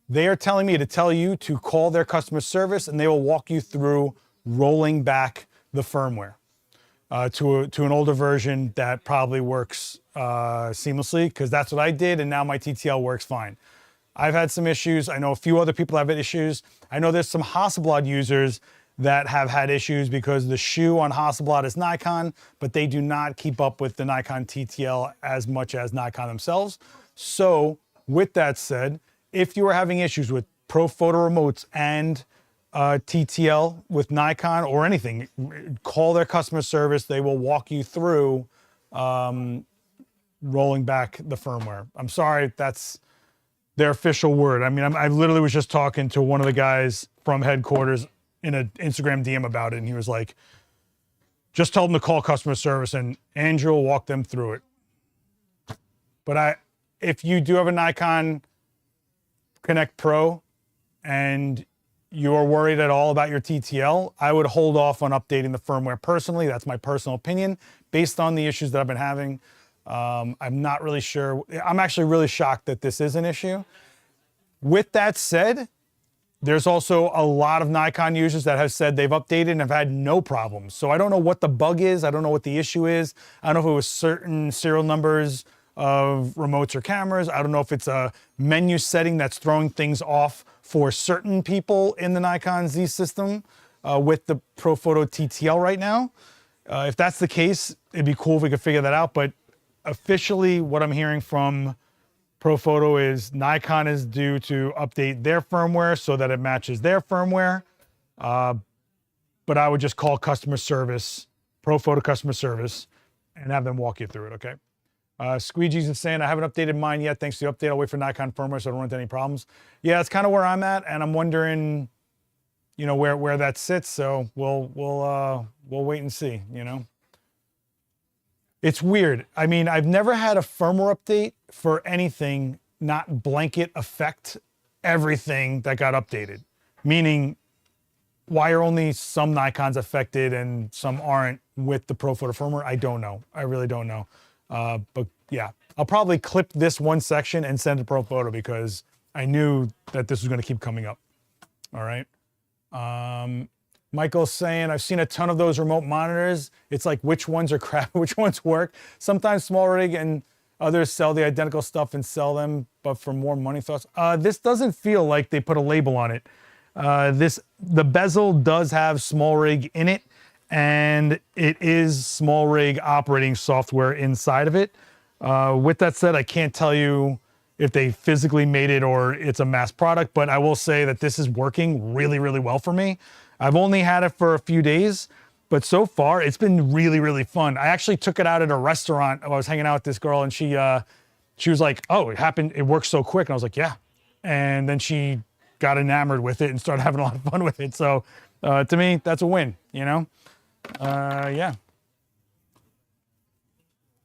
they are telling me to tell you to call their customer service and they will walk you through rolling back the firmware to an older version that probably works seamlessly, because that's what I did, and now my TTL works fine. I've had some issues. I know a few other people have had issues. I know there's some Hasselblad users that have had issues because the shoe on Hasselblad is Nikon, but they do not keep up with the Nikon TTL as much as Nikon themselves. So with that said, if you are having issues with Pro Photo remotes and TTL with Nikon or anything, call their customer service. They will walk you through rolling back the firmware. I'm sorry, that's their official word. I mean, I literally was just talking to one of the guys from headquarters in an Instagram DM about it, and he was like, just tell them to call customer service and Andrew will walk them through it. But if you do have a Nikon Connect Pro and you're worried at all about your TTL, I would hold off on updating the firmware personally. That's my personal opinion based on the issues that I've been having. I'm not really sure. I'm actually really shocked that this is an issue. With that said, there's also a lot of Nikon users that have said they've updated and have had no problems. So I don't know what the bug is. I don't know what the issue is. I don't know if it was certain serial numbers of remotes or cameras. I don't know if it's a menu setting that's throwing things off for certain people in the Nikon Z system with the Pro Photo TTL right now. If that's the case, it'd be cool if we could figure that out. But officially, what I'm hearing from Pro Photo is Nikon is due to update their firmware so that it matches their firmware. But I would just call customer service, Pro Photo customer service, and have them walk you through it, okay? Squeegee's is saying, I haven't updated mine yet. Thanks to the update. I'll wait for Nikon firmware so I don't run into any problems. Yeah, that's kind of where I'm at, and I'm wondering, you know, where that sits. So we'll wait and see, you know? It's weird. I mean, I've never had a firmware update for anything not blanket affect everything that got updated. Meaning, why are only some Nikons affected and some aren't with the Pro Photo firmware? I don't know. I really don't know. But yeah, I'll probably clip this one section and send it to Pro Photo because I knew that this was going to keep coming up. All right. Michael's saying, I've seen a ton of those remote monitors. It's like, which ones are crap, which ones work? Sometimes SmallRig and others sell the identical stuff and sell them, but for more money thoughts. This doesn't feel like they put a label on it. The bezel does have SmallRig in it, and it is SmallRig operating software inside of it. With that said, I can't tell you if they physically made it or it's a mass product, but I will say that this is working really, really well for me. I've only had it for a few days, but so far it's been really, really fun. I actually took it out at a restaurant. I was hanging out with this girl and she was like, oh, it works so quick. And I was like, yeah. And then she got enamored with it and started having a lot of fun with it. So to me, that's a win, you know? Yeah.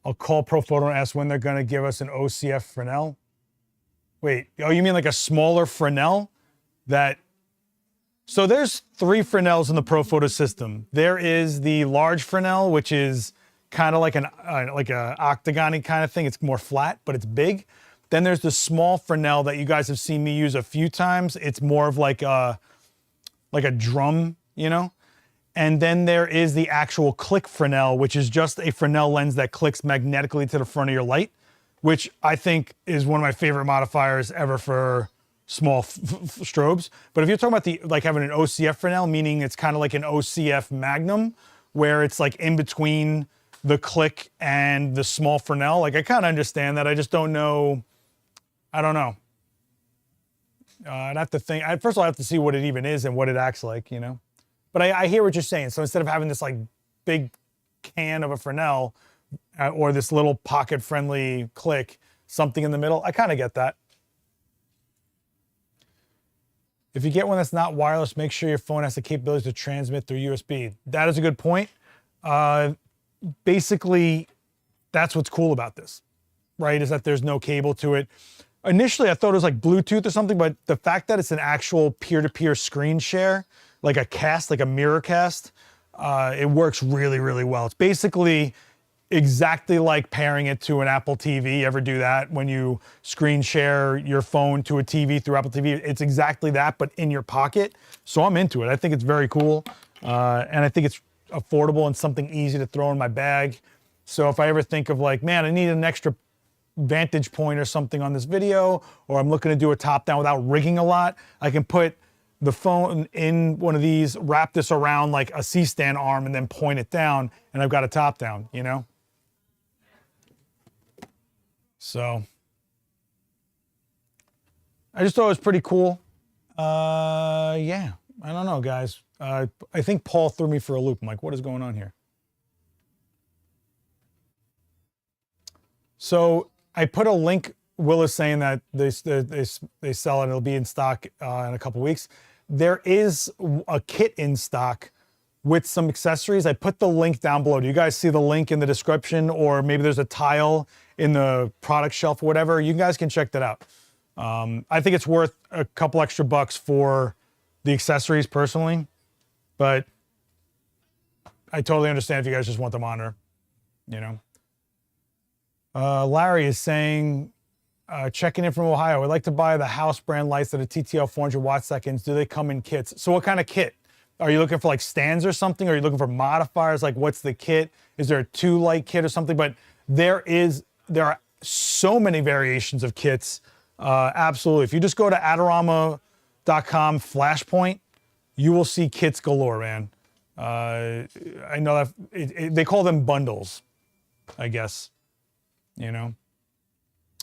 I'll call ProPhoto and ask when they're gonna give us an OCF Fresnel. Wait, oh, you mean like a smaller Fresnel? So there's 3 Fresnels in the ProPhoto system. There is the large Fresnel, which is kind of like an octagon-y kind of thing. It's more flat, but it's big. Then there's the small Fresnel that you guys have seen me use a few times. It's more of like a drum, you know? And then there is the actual click Fresnel, which is just a Fresnel lens that clicks magnetically to the front of your light, which I think is one of my favorite modifiers ever for small strobes. But if you're talking about like having an OCF Fresnel, meaning it's kind of like an OCF Magnum, where it's like in between the click and the small Fresnel, like I kind of understand that. I just don't know. I don't know. I'd have to think. First of all, I have to see what it even is and what it acts like, you know. But I hear what you're saying. So instead of having this like big can of a Fresnel or this little pocket-friendly click, something in the middle, I kind of get that. If you get one that's not wireless, make sure your phone has the capability to transmit through USB. That is a good point. Basically, that's what's cool about this, right? Is that there's no cable to it. Initially, I thought it was like Bluetooth or something, but the fact that it's an actual peer-to-peer screen share, like a cast, like a mirror cast, it works really, really well. It's basically exactly like pairing it to an Apple TV. You ever do that when you screen share your phone to a TV through Apple TV? It's exactly that, but in your pocket. So I'm into it. I think it's very cool. And I think it's affordable and something easy to throw in my bag. So if I ever think of like, man, I need an extra vantage point or something on this video, or I'm looking to do a top down without rigging a lot, I can put the phone in one of these, wrap this around like a C-stand arm and then point it down, and I've got a top down, you know? So I just thought it was pretty cool. Yeah, I don't know, guys. I think Paul threw me for a loop. I'm like, what is going on here? So I put a link. Will is saying that they sell it. It'll be in stock in a couple weeks. There is a kit in stock with some accessories. I put the link down below. Do you guys see the link in the description, or maybe there's a tile in the product shelf or whatever? You guys can check that out. I think it's worth a couple extra bucks for the accessories personally, but I totally understand if you guys just want the monitor, you know. Larry is saying, checking in from Ohio, I'd like to buy the house brand lights that are TTL 400 watt seconds. Do they come in kits? So what kind of kit? Are you looking for like stands or something? Are you looking for modifiers? Like what's the kit? Is there a 2-light kit or something? But there are so many variations of kits. Absolutely. If you just go to Adorama.com /point, you will see kits galore, man. I know that they call them bundles, I guess, you know.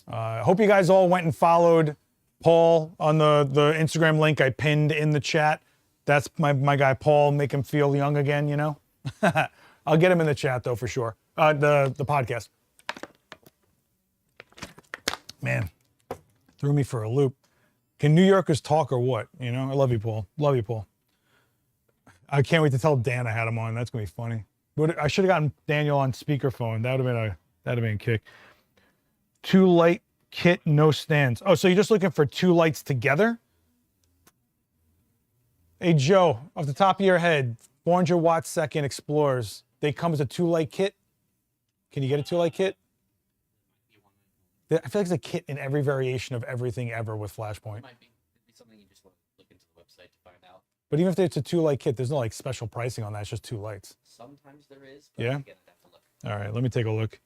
I hope you guys all went and followed Paul on the Instagram link I pinned in the chat. That's my guy Paul. Make him feel young again, you know. I'll get him in the chat though for sure. The podcast. Man, threw me for a loop. Can New Yorkers talk or what? You know, I love you, Paul. Love you, Paul. I can't wait to tell Dan I had him on. That's gonna be funny. But I should have gotten Daniel on speakerphone. That'd have been a kick. 2-light kit, no stands. Oh, so you're just looking for 2 lights together? Hey Joe, off the top of your head, 400 watt second Explorers. They come as a 2-light kit. Can you get a 2-light kit? I feel like there's a kit in every variation of everything ever with Flashpoint. Might be. It'd be something you just look into. into the website to find out. But even if it's a 2 light kit, there's no like special pricing on that. It's just 2 lights. Sometimes there is, but Yeah? again, I'd have to look. All right, let me take a look.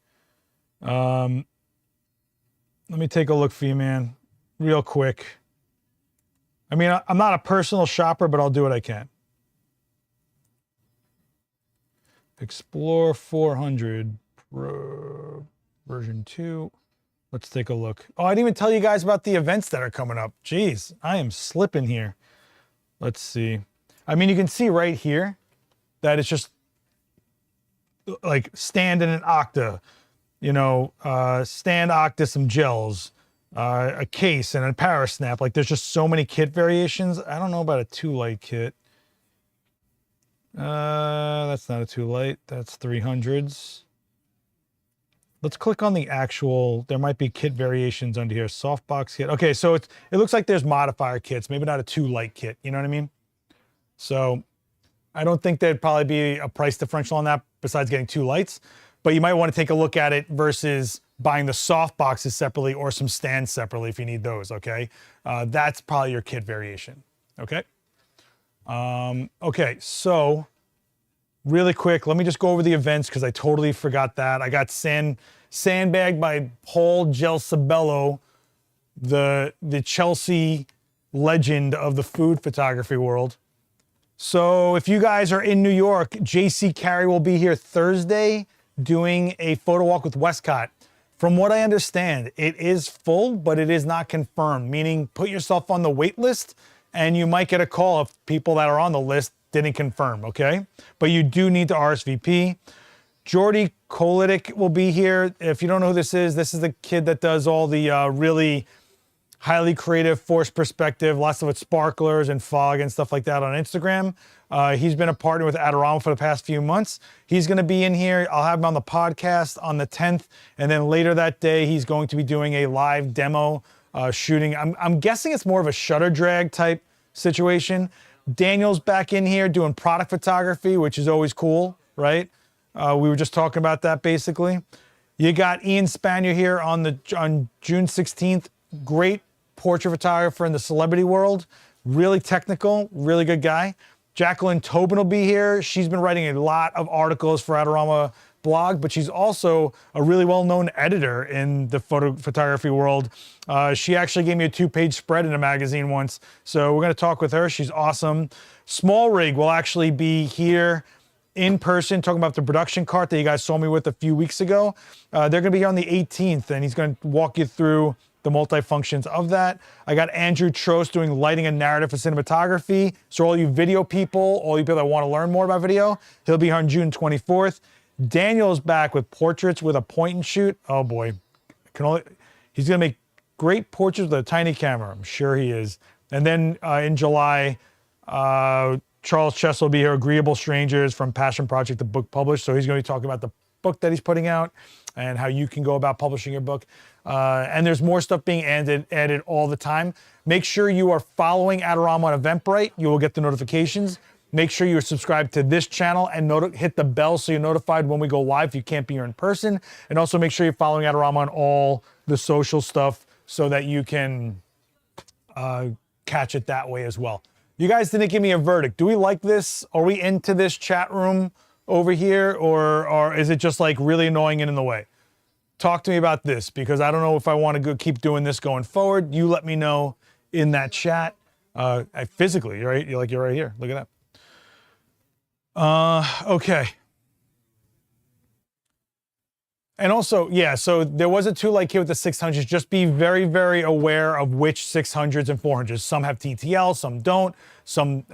Let me take a look for you, man, real quick. I mean, I'm not a personal shopper, but I'll do what I can. Explore 400 Pro version 2. Let's take a look. Oh, I didn't even tell you guys about the events that are coming up. Jeez, I am slipping here. Let's see. I mean, you can see right here that it's just like stand in an Octa, you know, stand Octa, some gels, a case and a power snap. Like there's just so many kit variations. I don't know about a 2 light kit. That's not a 2 light. That's 300s. Let's click on the actual, there might be kit variations under here. Softbox kit. Okay, so it looks like there's modifier kits, maybe not a 2 light kit, you know what I mean? So I don't think there'd probably be a price differential on that besides getting 2 lights, but you might want to take a look at it versus buying the soft boxes separately or some stands separately if you need those, okay? That's probably your kit variation, okay? Okay, so really quick, let me just go over the events because I totally forgot that. I got Sandbag by Paul Gelsobello, the Chelsea legend of the food photography world. So if you guys are in New York, JC Carey will be here Thursday doing a photo walk with Westcott. From what I understand, it is full, but it is not confirmed, meaning put yourself on the wait list and you might get a call if people that are on the list didn't confirm, okay? But you do need to RSVP. Jordy Kolidik will be here. If you don't know who this is the kid that does all the really highly creative forced perspective, lots of it sparklers and fog and stuff like that on Instagram. He's been a partner with Adorama for the past few months. He's gonna be in here. I'll have him on the podcast on the 10th. And then later that day, he's going to be doing a live demo shooting. I'm guessing it's more of a shutter drag type situation. Daniel's back in here doing product photography, which is always cool, right? We were just talking about that basically. You got Ian Spanier here on June 16th. Great portrait photographer in the celebrity world. Really technical, really good guy. Jacqueline Tobin will be here. She's been writing a lot of articles for Adorama blog, but she's also a really well-known editor in the photography world. She actually gave me a 2-page spread in a magazine once. So we're gonna talk with her. She's awesome. SmallRig will actually be here in person talking about the production cart that you guys saw me with a few weeks ago. They're gonna be here on the 18th and he's gonna walk you through the multi-functions of that. I got Andrew Trost doing lighting and narrative for cinematography. So all you video people, all you people that wanna learn more about video, he'll be here on June 24th. Daniel's back with portraits with a point and shoot. Oh boy, he's gonna make great portraits with a tiny camera. I'm sure he is. And then in July, Charles Chess will be here, Agreeable Strangers from Passion Project, the book published. So he's gonna be talking about the book that he's putting out and how you can go about publishing your book. And there's more stuff being added all the time. Make sure you are following Adorama on Eventbrite. You will get the notifications. Make sure you're subscribed to this channel and hit the bell so you're notified when we go live if you can't be here in person. And also make sure you're following Adorama on all the social stuff so that you can catch it that way as well. You guys didn't give me a verdict. Do we like this? Are we into this chat room over here? Or is it just like really annoying and in the way? Talk to me about this because I don't know if I want to keep doing this going forward. You let me know in that chat. Physically, right? You're right here. Look at that. Okay. And also, yeah, so there was a 2 light kit with the 600s. Just be very, very aware of which 600s and 400s. Some have TTL, some don't. Some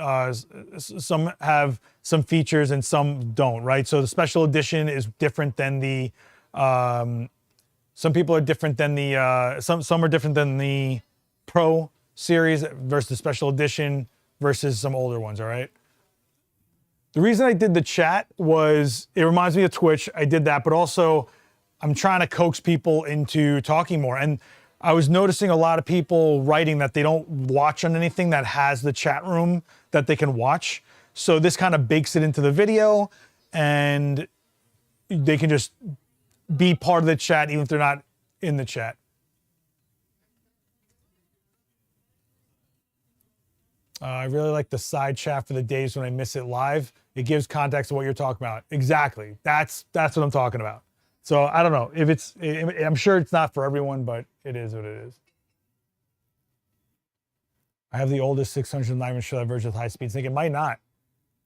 have some features and some don't, right? So the special edition is different than the, some people are different than the, some are different than the Pro series versus the special edition versus some older ones, all right? The reason I did the chat was it reminds me of Twitch. I did that, but also I'm trying to coax people into talking more. And I was noticing a lot of people writing that they don't watch on anything that has the chat room that they can watch. So this kind of bakes it into the video and they can just be part of the chat even if they're not in the chat. I really like the side chat for the days when I miss it live. It gives context to what you're talking about. Exactly. That's what I'm talking about. So I don't know if it's, I'm sure it's not for everyone, but it is what it is. I have the oldest 600, not even sure that version with high speed sync. It might not.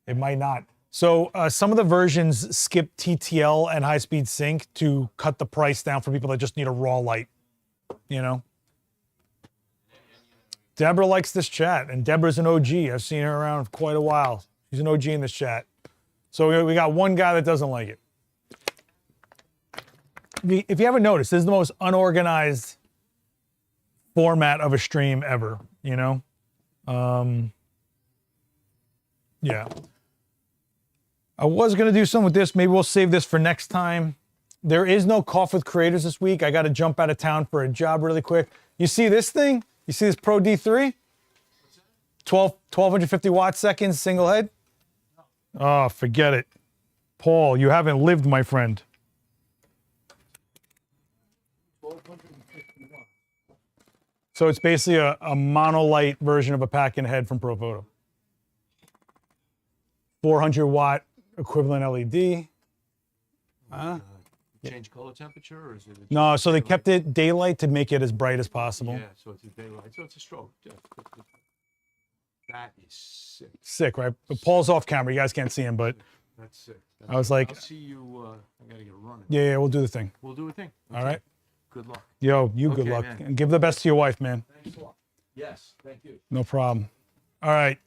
It might not. So some of the versions skip TTL and high speed sync to cut the price down for people that just need a raw light, you know? Deborah likes this chat, and Deborah's an OG. I've seen her around for quite a while. She's an OG in this chat. So we got one guy that doesn't like it. If you haven't noticed, this is the most unorganized format of a stream ever, you know? Yeah. I was going to do something with this. Maybe we'll save this for next time. There is no Cough with Creators this week. I got to jump out of town for a job really quick. You see this thing? You see this Pro D3? 1250 watt seconds, single head? Oh, forget it. Paul, you haven't lived, my friend. 1250 watts. So it's basically a monolight version of a pack-in head from ProPhoto. 400 watt equivalent LED. Change color temperature, or is it? No, so they kept it daylight to make it as bright as possible. Yeah, so it's a daylight. So it's a strobe. Yeah. That is sick. Sick, right? But Paul's off camera. You guys can't see him, but That's sick. I was like, I'll see you. I gotta get running. yeah, we'll do the thing. We'll do a thing. All right. Good luck. Yo, you good Okay, luck. man. And give the best to your wife, man. Thanks a lot. Yes, thank you. No problem. All right.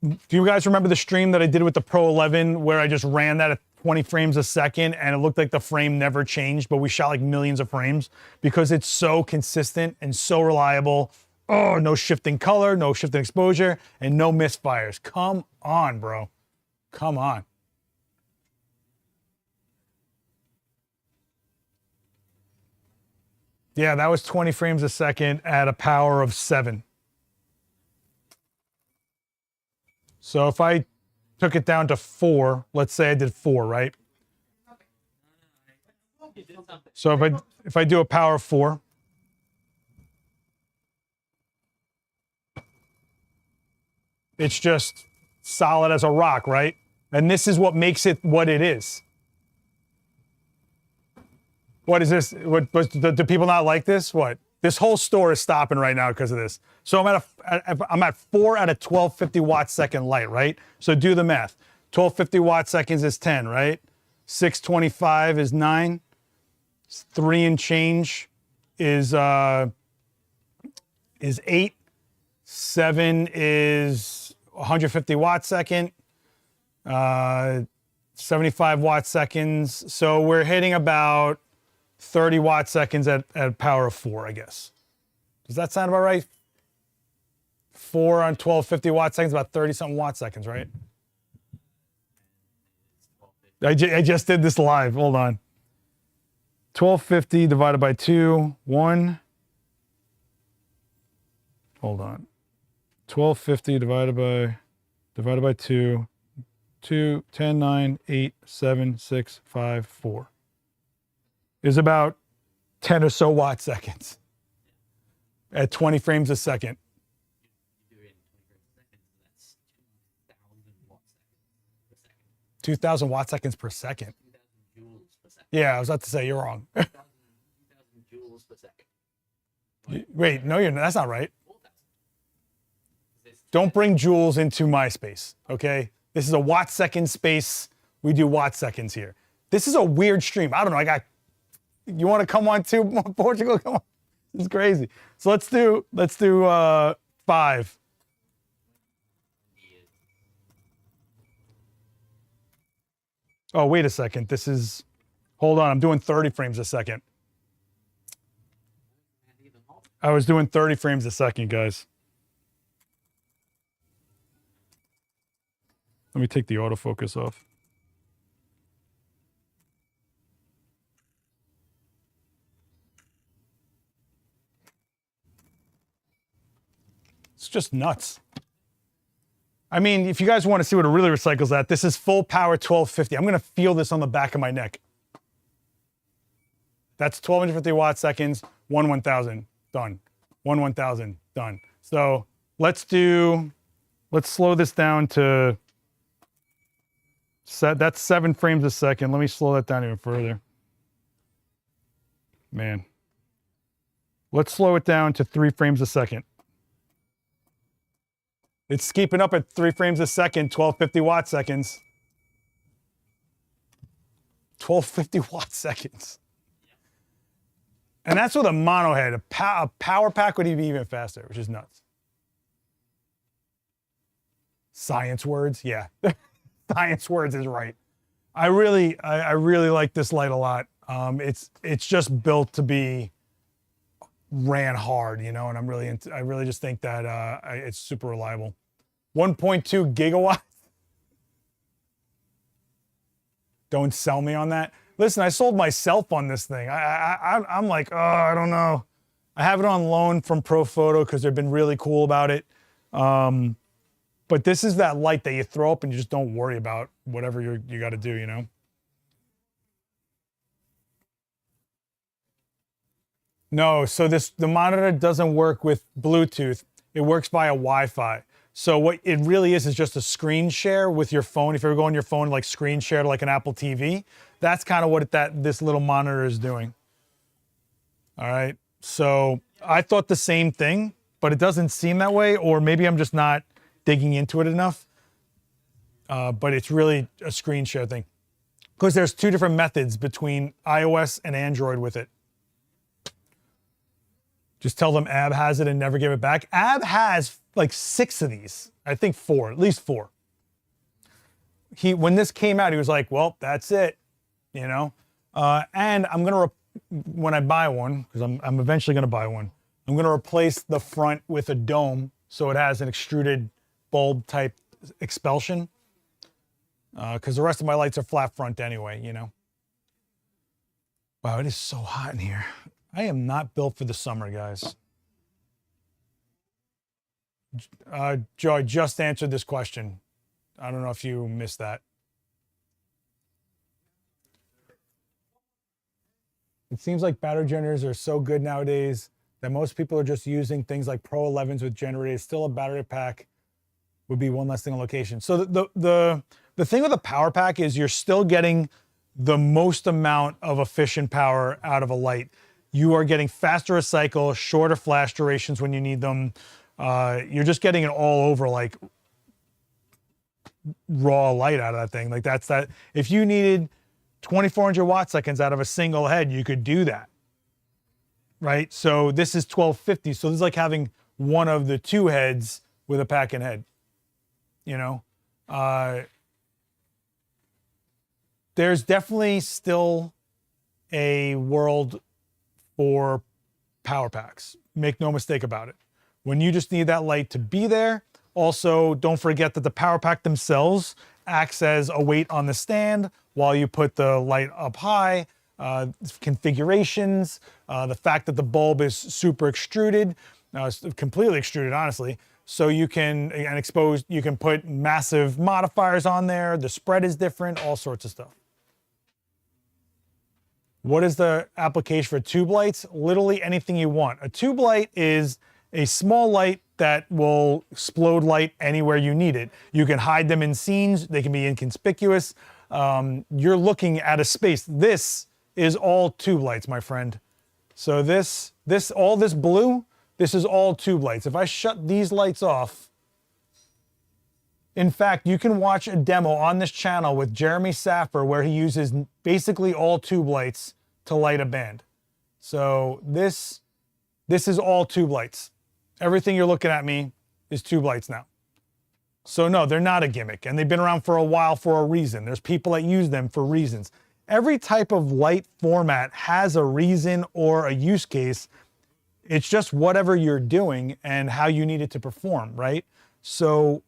Do you guys remember the stream that I did with the Pro 11 where I just ran that at 20 frames a second and it looked like the frame never changed, but we shot like millions of frames because it's so consistent and so reliable. Oh, no shifting color, no shifting exposure, and no misfires. Come on, bro. Come on. Yeah, that was 20 frames a second at a power of 7. So if I took it down to 4, let's say I did 4, right? So if I do a power of 4, it's just solid as a rock, right? And this is what makes it what it is. What is this? Do people not like this? What? This whole store is stopping right now because of this. So I'm at 4 at a 1250 watt second light, right? So do the math. 1250 watt seconds is 10, right? 625 is 9. 3 and change is 8. 7 is 150 watt second. 75 watt seconds. So we're hitting about 30 watt seconds at power of 4, I guess. Does that sound about right? 4 on 1250 watt seconds, about 30 something watt seconds, right? I just did this live. Hold on. 1250 divided by 2, 1. Hold on. 1250 divided by 2, 2, 10, 9, 8, 7, 6, 5, 4. Is about 10 or so watt seconds at 20 frames a second. 2,000 watt seconds per second. 2,000 joules per second. Yeah, I was about to say you're wrong. 2,000 joules per second. Wait, no, that's not right. 4,000. This Don't bring joules into my space, okay? This is a watt second space. We do watt seconds here. This is a weird stream. I don't know. You want to come on to Portugal? Come on. This is crazy. So let's do 5. Oh, wait a second. Hold on. I'm doing 30 frames a second. I was doing 30 frames a second, guys. Let me take the autofocus off. It's just nuts. I mean, if you guys want to see what it really recycles at, this is full power 1250. I'm going to feel this on the back of my neck. That's 1250 watt seconds, 1 1000, done. 1 1000, done. So let's slow this down to that's 7 frames a second. Let me slow that down even further. Man. Let's slow it down to 3 frames a second. It's keeping up at 3 frames a second, 1250 watt seconds. 1250 watt seconds. And that's with a mono head. A power pack would be even faster, which is nuts. Science words, yeah. Science words is right. I really like this light a lot. It's just built to be ran hard, you know, and I really just think that it's super reliable. 1.2 gigawatts. Don't sell me on that. Listen, I sold myself on this thing. I'm like, oh, I don't know. I have it on loan from Profoto because they've been really cool about it. But this is that light that you throw up and you just don't worry about whatever you got to do, you know? No, so the monitor doesn't work with Bluetooth. It works via Wi-Fi. So what it really is just a screen share with your phone. If you ever go on your phone, like screen share to like an Apple TV, that's kind of what this little monitor is doing. All right, so I thought the same thing, but it doesn't seem that way, or maybe I'm just not digging into it enough. But it's really a screen share thing. Because there's 2 different methods between iOS and Android with it. Just tell them Ab has it and never give it back. Ab has like 6 of these. I think 4, at least 4. When this came out, he was like, well, that's it, you know? And I'm gonna, when I buy one, because I'm eventually gonna buy one, I'm gonna replace the front with a dome so it has an extruded bulb type expulsion. Because the rest of my lights are flat front anyway, you know? Wow, it is so hot in here. I am not built for the summer, guys. Joe, I just answered this question. I don't know if you missed that. It seems like battery generators are so good nowadays that most people are just using things like Pro 11s with generators. Still, a battery pack would be one less thing on location. So the thing with a power pack is you're still getting the most amount of efficient power out of a light. You are getting faster recycle, shorter flash durations when you need them. You're just getting it all over like raw light out of that thing. Like that's that. If you needed 2400 watt seconds out of a single head, you could do that. Right? So this is 1250. So this is like having one of the 2 heads with a pack and head. You know? There's definitely still a world for power packs. Make no mistake about it. When you just need that light to be there. Also, don't forget that the power pack themselves acts as a weight on the stand while you put the light up high. Configurations, the fact that the bulb is super extruded, completely extruded, honestly. So you can, and exposed, you can put massive modifiers on there. The spread is different, all sorts of stuff. What is the application for tube lights? Literally anything you want. A tube light is a small light that will explode light anywhere you need it. You can hide them in scenes. They can be inconspicuous. You're looking at a space. This is all tube lights, my friend. So all this blue, this is all tube lights. If I shut these lights off, in fact, you can watch a demo on this channel with Jeremy Saffer where he uses basically all tube lights to light a band. So this is all tube lights. Everything you're looking at me is tube lights now. So no, they're not a gimmick, and they've been around for a while for a reason. There's people that use them for reasons. Every type of light format has a reason or a use case. It's just whatever you're doing and how you need it to perform, right? So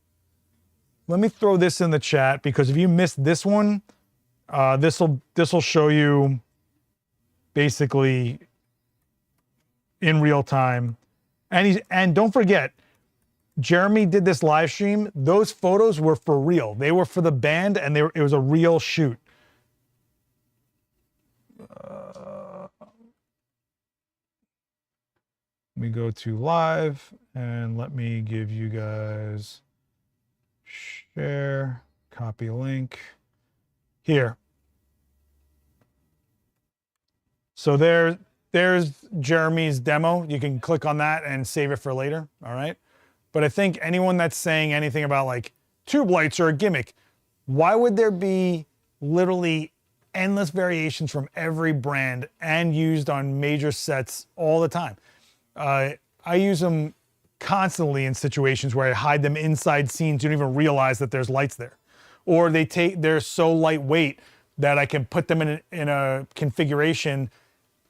let me throw this in the chat, because if you missed this one, this will show you basically in real time. And don't forget, Jeremy did this live stream. Those photos were for real. They were for the band, and it was a real shoot. Let me go to live and let me give you guys share, copy link here. So there's Jeremy's demo. You can click on that and save it for later. All right. But I think anyone that's saying anything about like tube lights are a gimmick, why would there be literally endless variations from every brand and used on major sets all the time? I use them constantly in situations where I hide them inside scenes. You don't even realize that there's lights there. Or they're so lightweight that I can put them in a configuration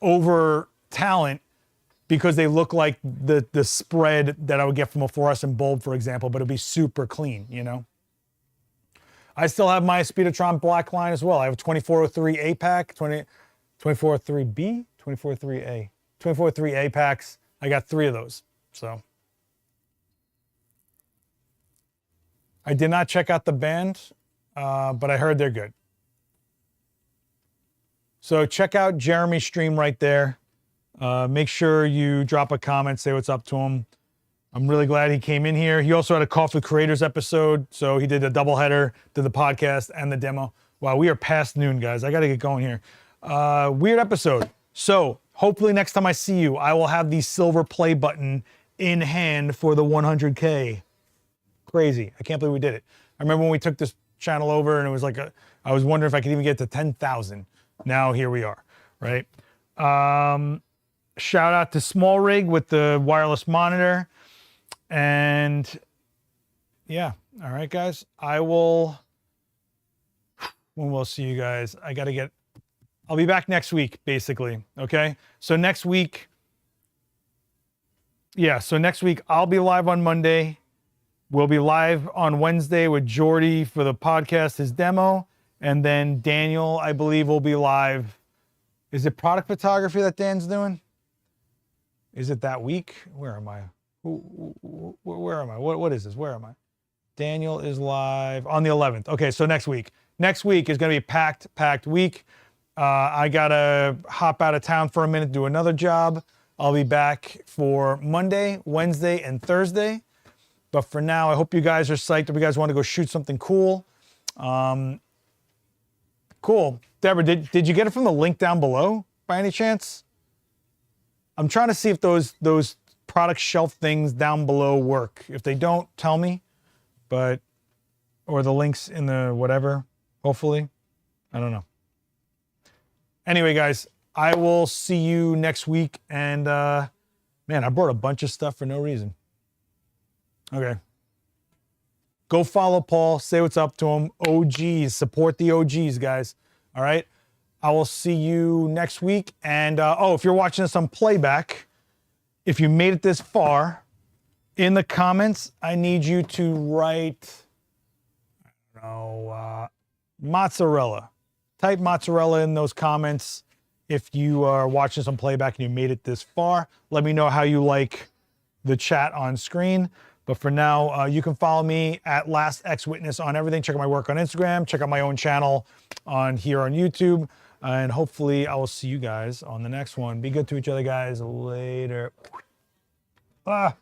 over talent because they look like the spread that I would get from a fluorescent bulb, for example, but it'll be super clean, you know? I still have my Speedotron black line as well. I have a 2403A pack, 2403B, 2403A, 2403A packs. I got 3 of those, so. I did not check out the band, but I heard they're good. So check out Jeremy's stream right there. Make sure you drop a comment, say what's up to him. I'm really glad he came in here. He also had a Coffee with Creators episode, so he did a doubleheader, did the podcast and the demo. Wow, we are past noon, guys. I got to get going here. Weird episode. So hopefully next time I see you, I will have the silver play button in hand for the 100K. Crazy. I can't believe we did it. I remember when we took this channel over and it was like, I was wondering if I could even get to 10,000. Now here we are, right? Shout out to SmallRig with the wireless monitor. And yeah, all right, guys. When we'll see you guys, I'll be back next week, basically, okay? So next week, I'll be live on Monday. We'll be live on Wednesday with Jordy for the podcast, his demo. And then Daniel, I believe, will be live. Is it product photography that Dan's doing? Is it that week? Where am I? Where am I? What is this? Where am I? Daniel is live on the 11th. Okay, so next week. Next week is going to be a packed week. I got to hop out of town for a minute, do another job. I'll be back for Monday, Wednesday, and Thursday. But for now, I hope you guys are psyched. If you guys want to go shoot something cool. Cool. Deborah, did you get it from the link down below by any chance? I'm trying to see if those product shelf things down below work. If they don't, tell me. Or the links in the whatever, hopefully. I don't know. Anyway, guys, I will see you next week. And man, I brought a bunch of stuff for no reason. Okay. Go follow Paul. Say what's up to him. OGs. Support the OGs, guys. All right. I will see you next week. And if you're watching this on playback, if you made it this far, in the comments, I need you to write, mozzarella. Type mozzarella in those comments. If you are watching this on playback and you made it this far, let me know how you like the chat on screen. But for now, you can follow me at LastXWitness on everything. Check out my work on Instagram. Check out my own channel here on YouTube. And hopefully I will see you guys on the next one. Be good to each other, guys. Later. Ah.